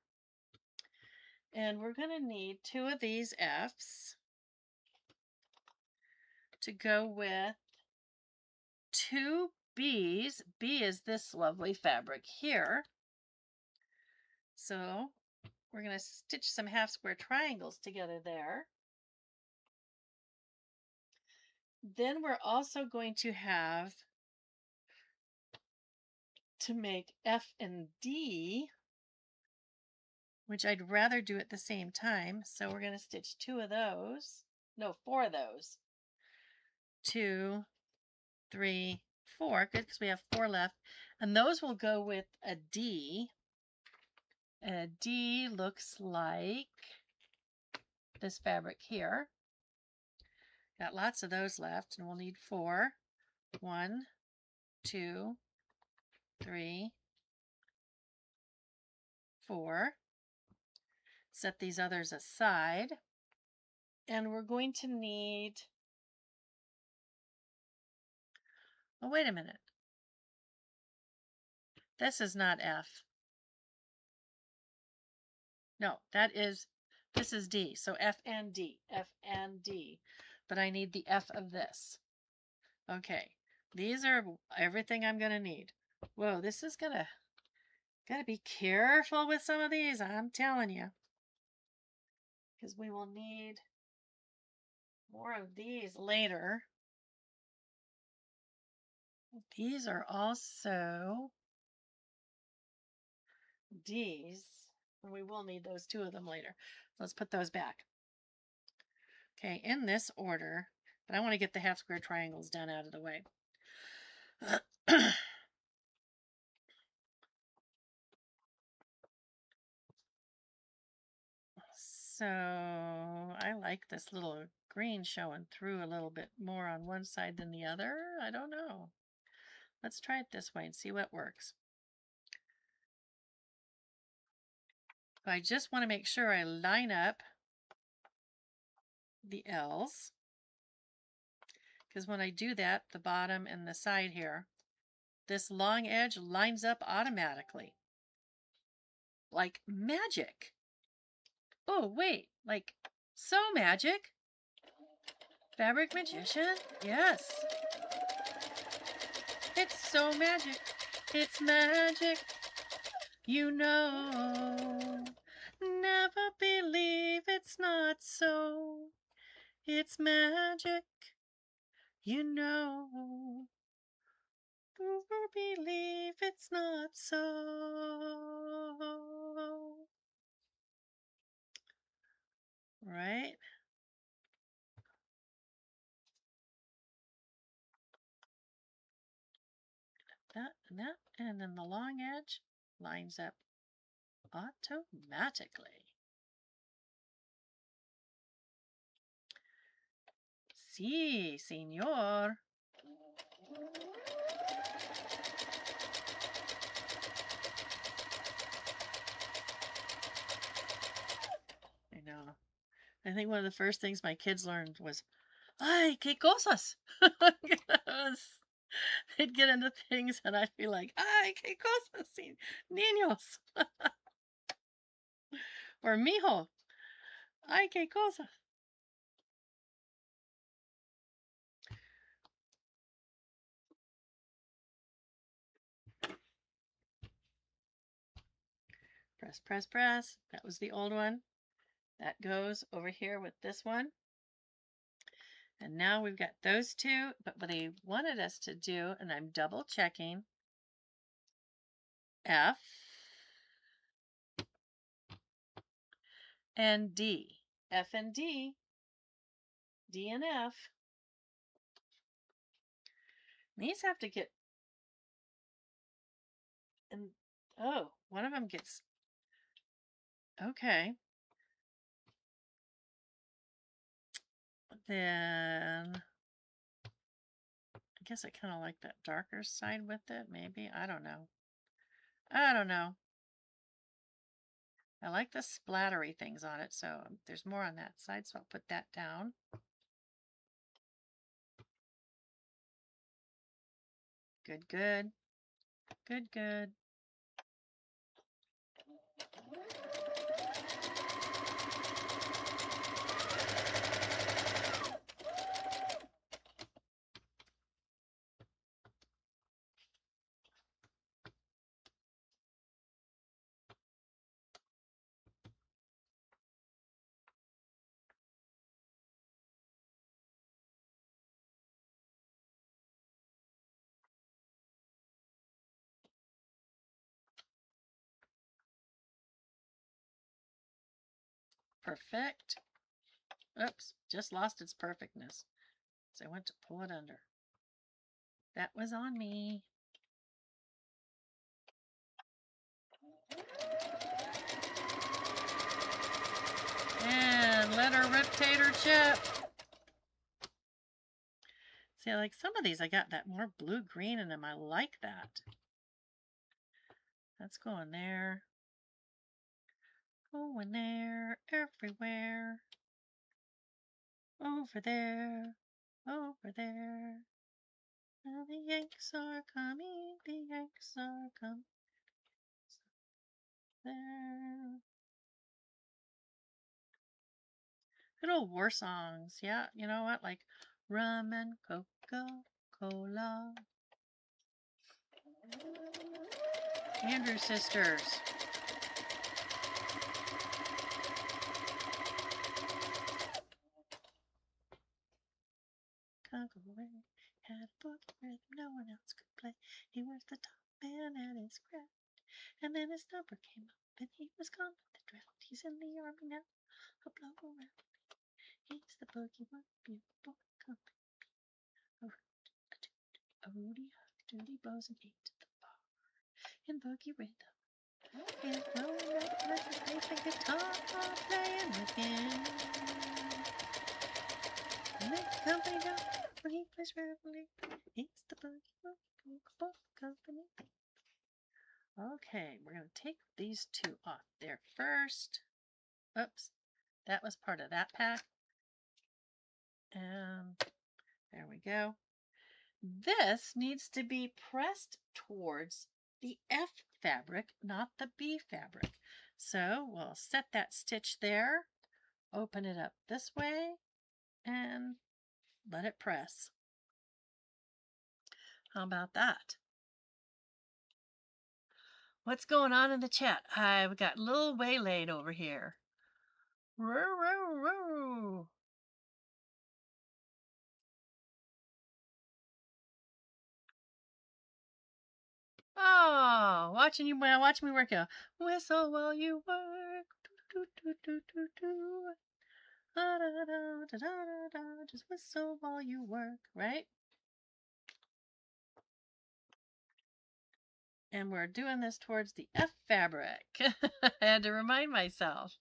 Speaker 1: And we're going to need 2 of these Fs to go with 2 Bs. B is this lovely fabric here. So we're going to stitch some half square triangles together there. Then we're also going to have to make F and D, which I'd rather do at the same time. So we're going to stitch 2 of those. No, 4 of those. 2, 3, 4. Good, because we have 4 left. And those will go with a D. And a D looks like this fabric here. Got lots of those left, and we'll need 4. 1, 2, 3, 4. Set these others aside. And we're going to need, oh, wait a minute. This is not F. No, this is D. So F and D, F and D. But I need the F of this. Okay, these are everything I'm going to need. Whoa, this is gotta be careful with some of these, I'm telling you. Because we will need more of these later. These are also D's, and we will need those 2 of them later. Let's put those back. Okay, in this order, but I want to get the half square triangles done out of the way. So I like this little green showing through a little bit more on one side than the other. I don't know. Let's try it this way and see what works. I just want to make sure I line up the L's, because when I do that, the bottom and the side here, this long edge lines up automatically. Like magic. Oh, wait, like so magic. Fabric magician? Yes. It's so magic. It's magic. You know. Never believe it's not so. It's magic. You know. Never believe it's not so. Right? That and that, and then the long edge lines up automatically. Sí, señor. I know. I think one of the first things my kids learned was, "Ay, qué cosas!" Because they'd get into things and I'd be like, "Ay, qué cosas, niños!" Or mijo, "Ay, qué cosas!" Press, press, press. That was the old one. That goes over here with this one. And now we've got those two, but what they wanted us to do, and I'm double checking, F and D. F and D. D and F. These have to get, and oh, one of them gets, okay. Then I guess I kind of like that darker side with it, maybe. I don't know. I don't know. I like the splattery things on it, so there's more on that side, so I'll put that down. Good, good. Good, good. Perfect. Oops, just lost its perfectness. So I went to pull it under. That was on me. And let her rip tater chip. See, like some of these, I got that more blue-green in them. I like that. That's going there. Going there, everywhere. Over there, over there. Now the Yanks are coming, the Yanks are coming. There. Good old war songs. Yeah, you know what? Like rum and Coca-Cola. Andrews Sisters. Conqueror had a book rhythm no one else could play. He was the top man at his craft. And then his number came up and he was gone with the draft. He's in the army now. A blow around. He's the boogie one, beautiful company. A Rudy duty blows an 8 to the bar in boogie rhythm. And rolling up with his bass and guitar playing with him. And the company dog when he plays reveille. He's the boogie company. Okay, we're going to take these two off there first. Oops, that was part of that pack. And there we go. This needs to be pressed towards the F fabric, not the B fabric. So we'll set that stitch there, open it up this way, and let it press. How about that? What's going on in the chat? I've got little waylaid over here. Roo, roo, roo. Oh, watching me work out. Whistle while you work. Do, do, do, do, do. Da, da, da, da, da, da, da. Just whistle while you work, right? And we're doing this towards the F fabric. I had to remind myself.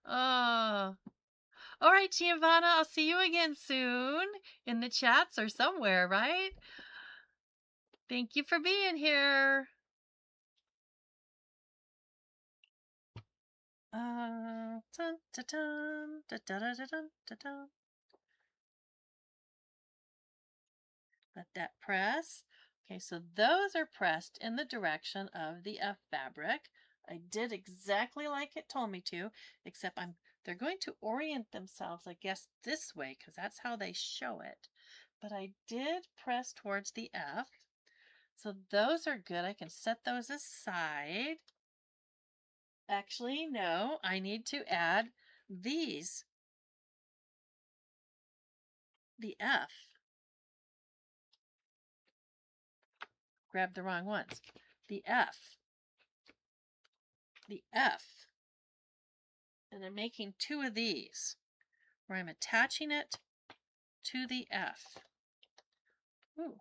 Speaker 1: Oh. All right, Giovanna, I'll see you again soon in the chats or somewhere, right? Thank you for being here. Dun, dun, dun, dun, dun, dun, dun, dun, dun. Let that press. Okay, so those are pressed in the direction of the F fabric. I did exactly like it told me to, except they're going to orient themselves, I guess, this way, because that's how they show it. But I did press towards the F. So those are good. I can set those aside. Actually, no, I need to add these. The F. Grab the wrong ones. The F. The F. And I'm making two of these where I'm attaching it to the F. Ooh.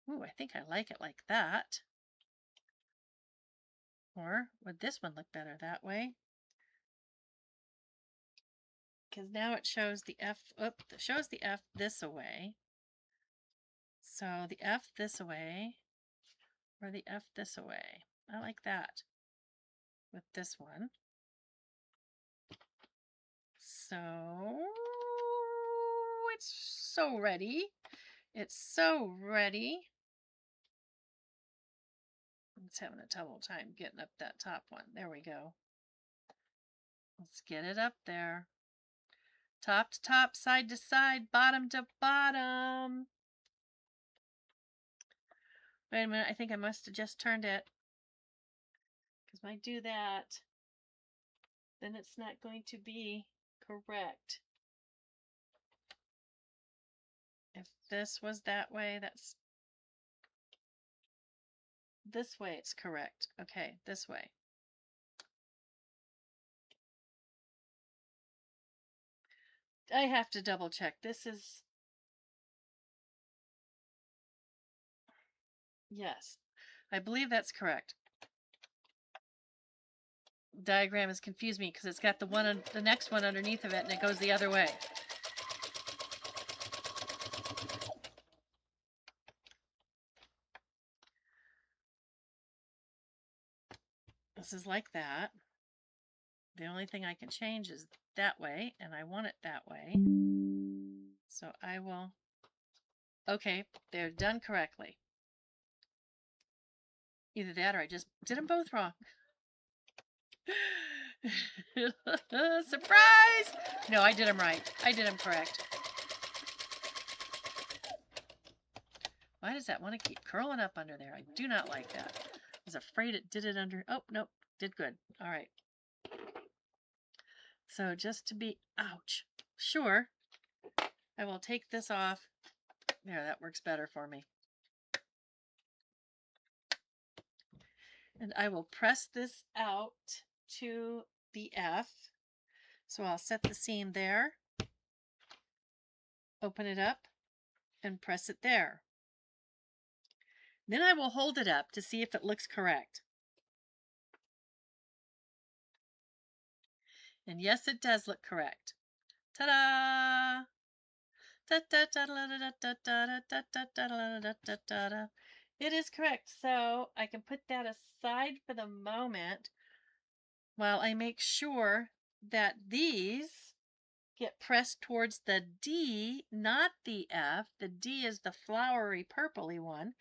Speaker 1: Ooh, I think I like it like that. Or would this one look better that way? Because now it shows the F, shows the F this away. So the F this away, or the F this away. I like that with this one. So it's so ready. It's so ready. It's having a trouble time getting up that top one. There we go. Let's get it up there. Top to top, side to side, bottom to bottom. Wait a minute, I think I must have just turned it. Because when I do that, then it's not going to be correct. If this was that way, that's this way it's correct. Okay, this way. I have to double check. This is, yes, I believe that's correct. Diagram has confused me because it's got the next one underneath of it and it goes the other way. This is like that. The only thing I can change is that way, and I want it that way. So I will, okay, they're done correctly. Either that or I just did them both wrong. Surprise! No, I did them right. I did them correct. Why does that want to keep curling up under there? I do not like that. I was afraid it did it under, oh, nope, did good. All right. So just to be, ouch, sure, I will take this off. There, that works better for me. And I will press this out to the F. So I'll set the seam there, open it up, and press it there. Then I will hold it up to see if it looks correct. And yes, it does look correct. Ta-da! It is correct. So I can put that aside for the moment while I make sure that these get pressed towards the D, not the F. The D is the flowery purpley one.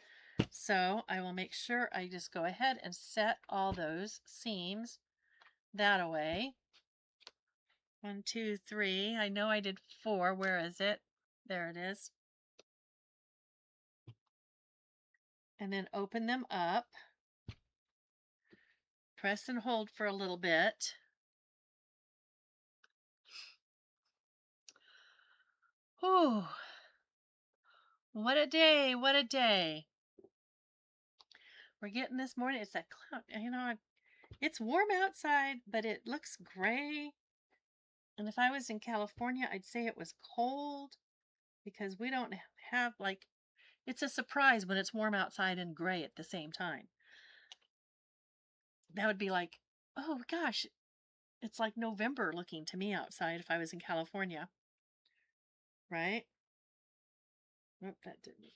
Speaker 1: So I will make sure I just go ahead and set all those seams that away. 1, 2, 3. I know I did 4. Where is it? There it is. And then open them up. Press and hold for a little bit. Whew. What a day. What a day. We're getting this morning. It's that cloud. You know, it's warm outside, but it looks gray. And if I was in California, I'd say it was cold because we don't have like, it's a surprise when it's warm outside and gray at the same time. That would be like, oh gosh, it's like November looking to me outside if I was in California. Right? Nope, that didn't.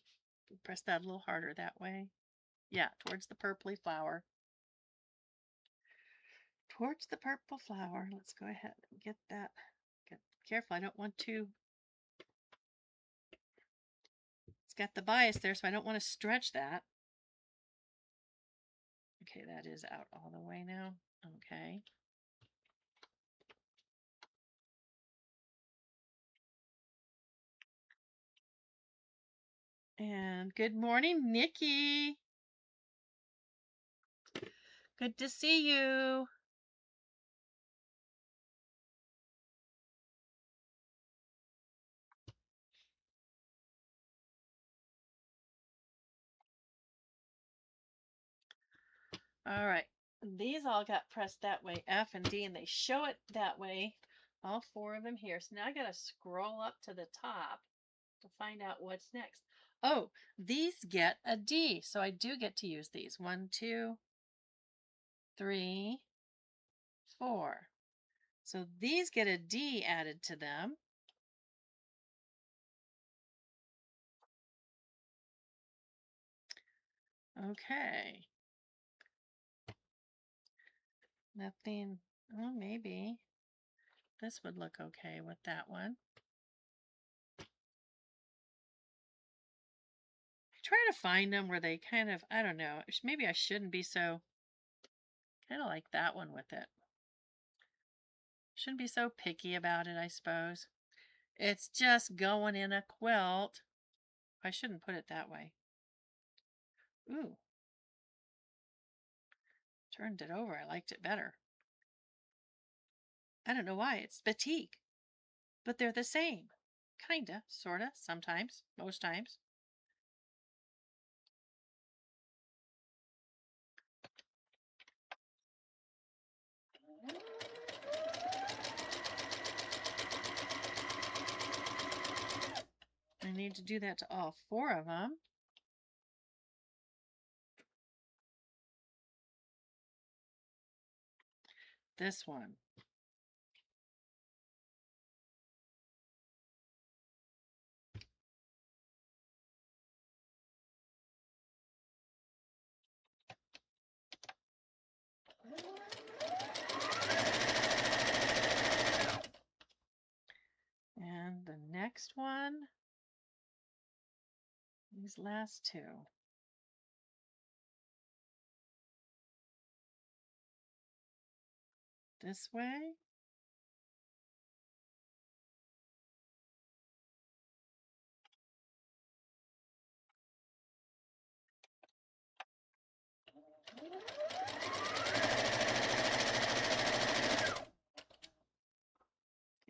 Speaker 1: Press that a little harder that way. Yeah, towards the purpley flower. Towards the purple flower. Let's go ahead and get that. Get careful. I don't want to. It's got the bias there, so I don't want to stretch that. Okay, that is out all the way now. Okay. And good morning, Nikki. Good to see you. All right. These all got pressed that way, F and D, and they show it that way. All 4 of them here. So now I got to scroll up to the top to find out what's next. Oh, these get a D. So I do get to use these. 1, 2, 3, 4. So these get a D added to them. Okay. Nothing. Oh, maybe this would look okay with that one. Try to find them where they kind of, I don't know, maybe I shouldn't be so, kind of like that one with it. Shouldn't be so picky about it, I suppose. It's just going in a quilt. I shouldn't put it that way. Ooh. Turned it over. I liked it better. I don't know why. It's batik. But they're the same. Kinda, sorta, sometimes, most times. I need to do that to all 4 of them. This one. And the next one. These last 2. This way.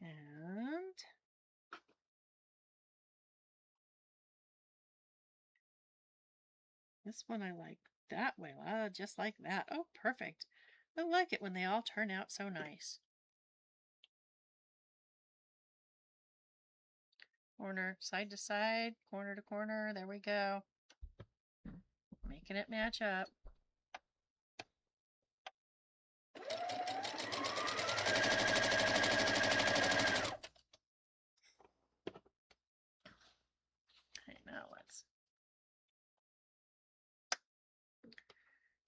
Speaker 1: And this one I like that way. Just like that. Oh, perfect. I like it when they all turn out so nice. Corner, side to side, corner to corner. There we go. Making it match up. Okay, now let's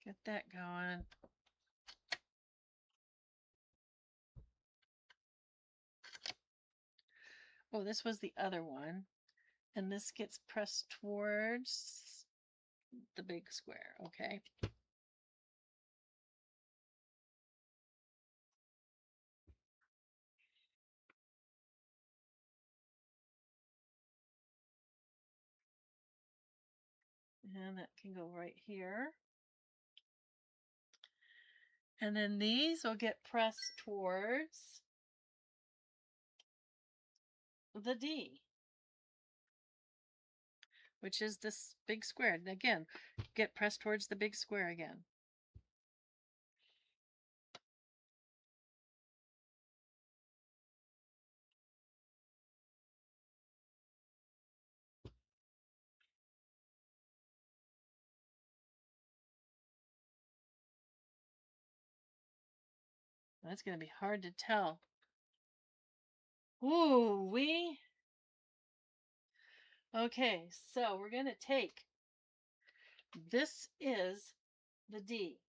Speaker 1: Get that going. Oh, this was the other one. And this gets pressed towards the big square, okay? And that can go right here. And then these will get pressed towards the D, which is this big square. And again, get pressed towards the big square again. That's going to be hard to tell. Ooh, okay, so we're going to take, this is the D.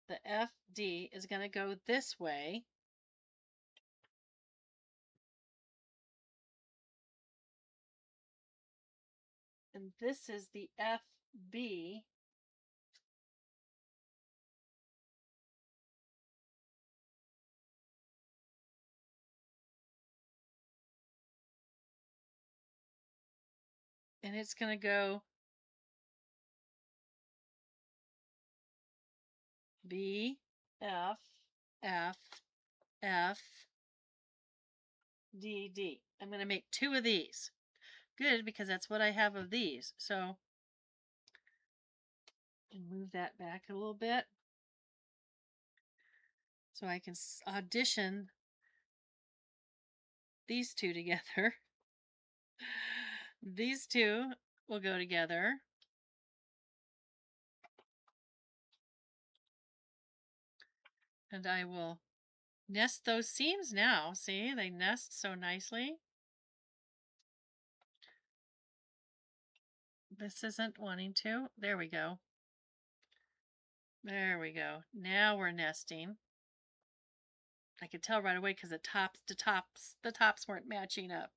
Speaker 1: The FD is going to go this way. And this is the FB. And it's going to go B, F, F, F, D, D. I'm going to make 2 of these. Good, because that's what I have of these. So, and move that back a little bit. So I can audition these 2 together. These 2 will go together. And I will nest those seams now. See, they nest so nicely. This isn't wanting to. There we go. There we go. Now we're nesting. I could tell right away because the tops weren't matching up.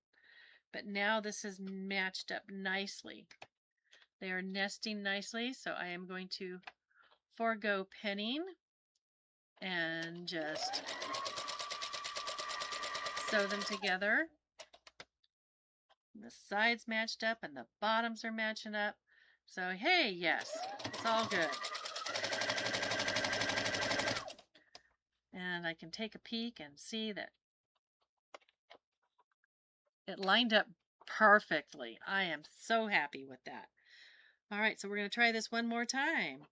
Speaker 1: But now this is matched up nicely. They are nesting nicely, so I am going to forego penning and just sew them together. The sides matched up and the bottoms are matching up. So hey, yes, it's all good. And I can take a peek and see that it lined up perfectly. I am so happy with that. All right, so we're going to try this one more time.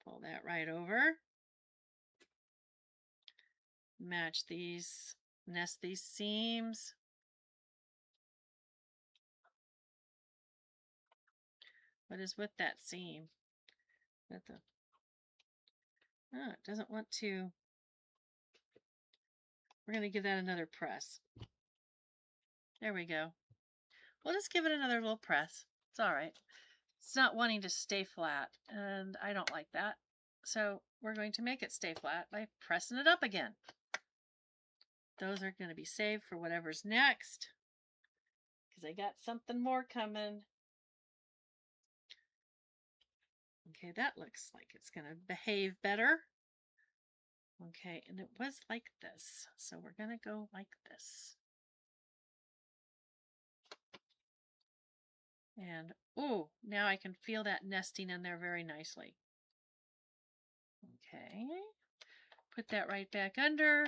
Speaker 1: Pull that right over. Match these, nest these seams. What is with that seam? Oh, it doesn't want to. We're going to give that another press. There we go. We'll just give it another little press. It's all right. It's not wanting to stay flat, and I don't like that. So we're going to make it stay flat by pressing it up again. Those are going to be saved for whatever's next, because I got something more coming. Okay, that looks like it's going to behave better. Okay, and it was like this, so we're going to go like this. And, oh, now I can feel that nesting in there very nicely. Okay, put that right back under,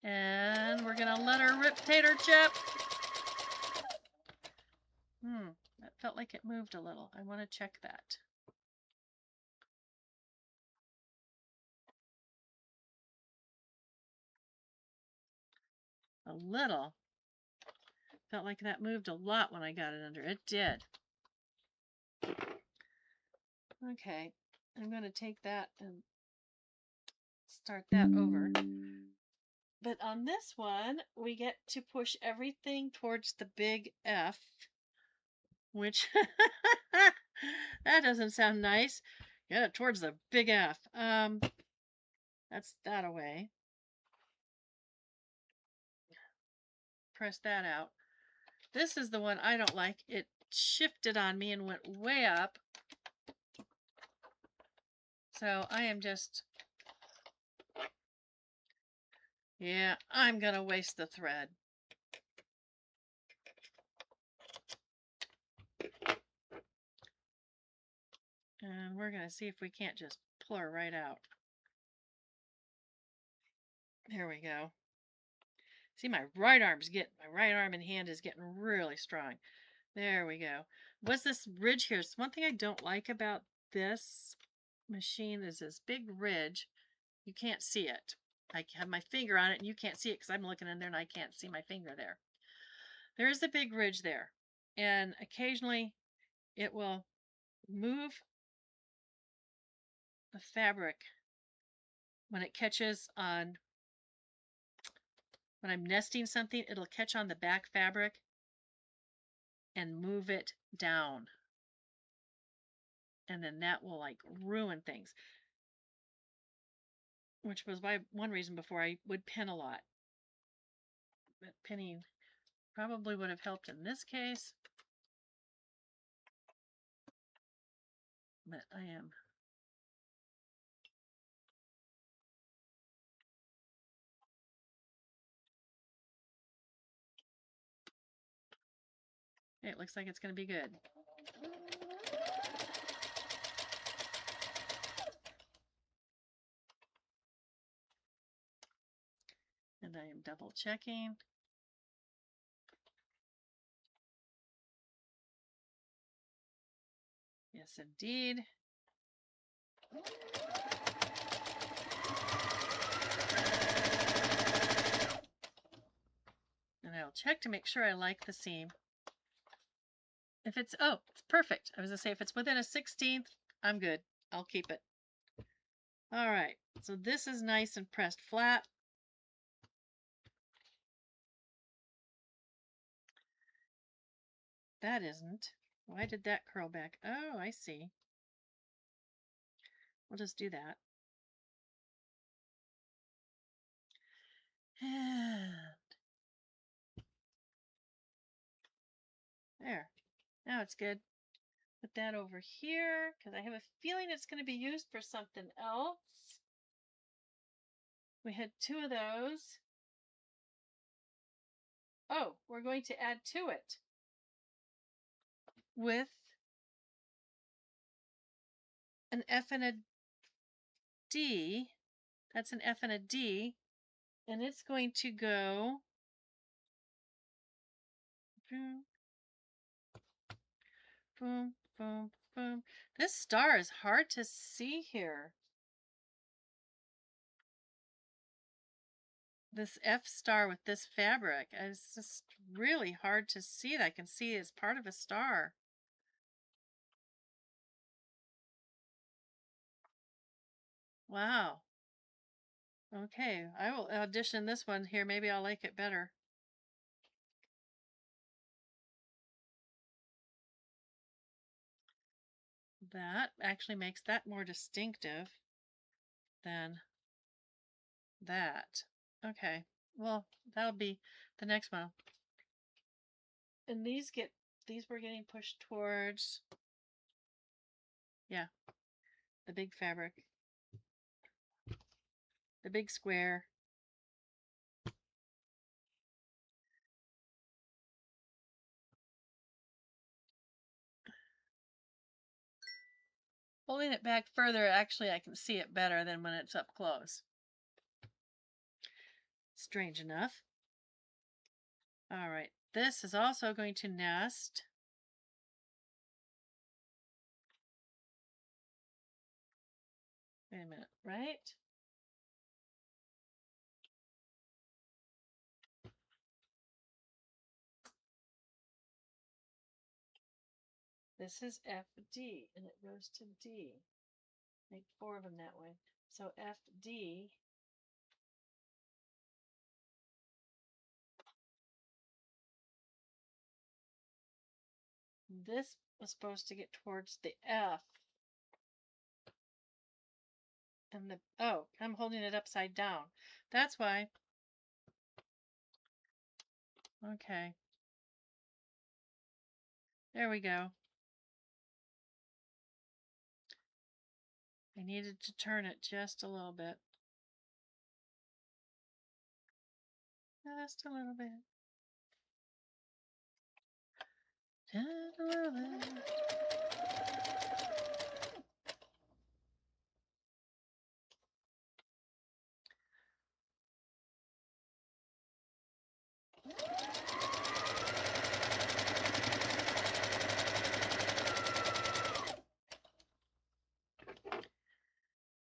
Speaker 1: and we're going to let her rip tater chip. That felt like it moved a little. I want to check that. A little. Felt like that moved a lot when I got it under. It did. Okay, I'm going to take that and start that over. But on this one, we get to push everything towards the big F, which that doesn't sound nice. Get it towards the big F. That's that away. Press that out. This is the one I don't like. It shifted on me and went way up. So I am just, yeah, I'm going to waste the thread. And we're going to see if we can't just pull her right out. There we go. See, my right arm and hand is getting really strong. There we go. What's this ridge here? So one thing I don't like about this machine is this big ridge. You can't see it. I have my finger on it and you can't see it because I'm looking in there and I can't see my finger there. There's a big ridge there. And occasionally it will move the fabric when it catches on, when I'm nesting something, it'll catch on the back fabric and move it down. And then that will like ruin things. Which was one reason before I would pin a lot. But pinning probably would have helped in this case. But I am. It looks like it's going to be good. And I am double checking. Yes, indeed. And I'll check to make sure I like the seam. If it's, oh, it's perfect. I was going to say, if it's within a 16th, I'm good. I'll keep it. All right, so this is nice and pressed flat. That isn't. Why did that curl back? Oh, I see. We'll just do that. There. Now it's good. Put that over here because I have a feeling it's going to be used for something else. We had 2 of those. Oh, we're going to add to it with an F and a D. That's an F and a D. And it's going to go boom, boom, boom, boom. This star is hard to see here. This F star with this fabric is just really hard to see it. I can see it as part of a star. Wow. Okay, I will audition this one here. Maybe I'll like it better. That actually makes that more distinctive than that. Okay, well, that'll be the next one. And these were getting pushed towards, yeah, the big fabric, the big square. Holding it back further, actually I can see it better than when it's up close. Strange enough. All right, this is also going to nest. Wait a minute, right? This is FD, and it goes to D. Make 4 of them that way. So FD. This was supposed to get towards the F. And I'm holding it upside down. That's why. Okay. There we go. I needed to turn it just a little bit. Just a little bit. Just a little bit.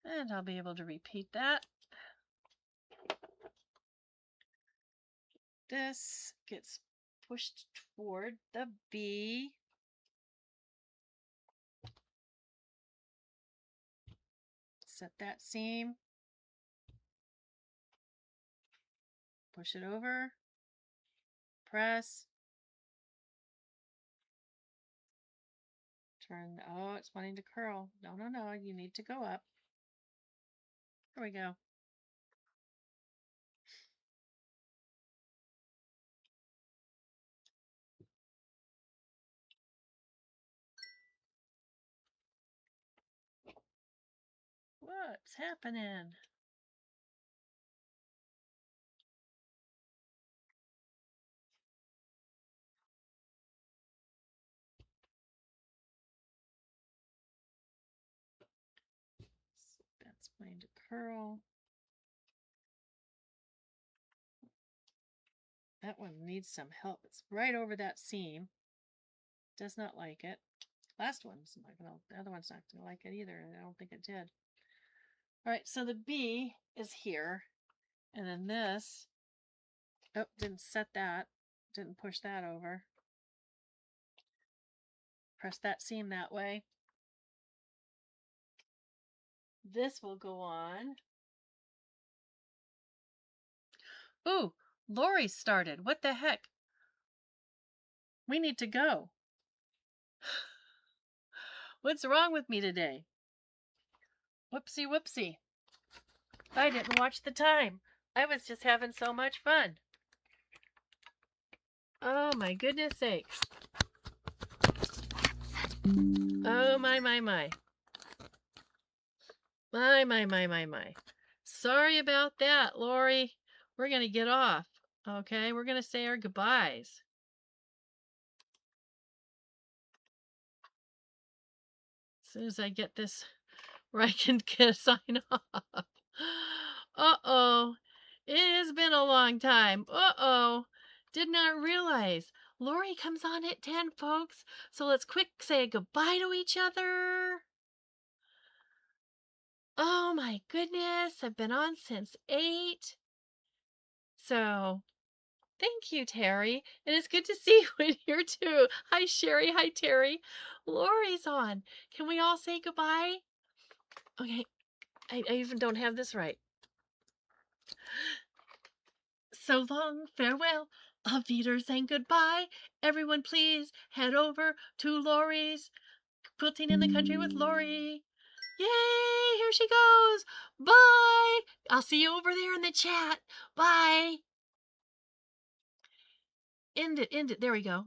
Speaker 1: And I'll be able to repeat that. This gets pushed toward the B. Set that seam. Push it over. Press. Turn. Oh, it's wanting to curl. No, no, no. You need to go up. There we go. What's happening? That's going to curl. That one needs some help. It's right over that seam. Does not like it. Last one's not gonna, the other one's not gonna like it either, and I don't think it did. All right, so the B is here, and then this, oh, didn't set that, didn't push that over. Press that seam that way. This will go on. Ooh, Lori started. What the heck? We need to go. What's wrong with me today? Whoopsie, whoopsie. I didn't watch the time. I was just having so much fun. Oh my goodness sakes. Oh my, my, my. My, my, my, my, my. Sorry about that, Lori. We're going to get off. Okay, we're going to say our goodbyes. As soon as I get this where I can get a sign off. Uh-oh. It has been a long time. Uh-oh. Did not realize. Lori comes on at 10, folks. So let's quick say goodbye to each other. Oh my goodness. I've been on since 8. So thank you, Terry. And it's good to see you in here too. Hi, Sherry. Hi, Terry. Lori's on. Can we all say goodbye? Okay. I even don't have this right. So long, farewell, auf Wiedersehen, goodbye. Everyone, please head over to Lori's Quilting in the Country with Lori. Yay! Here she goes. Bye. I'll see you over there in the chat. Bye. End it. There we go.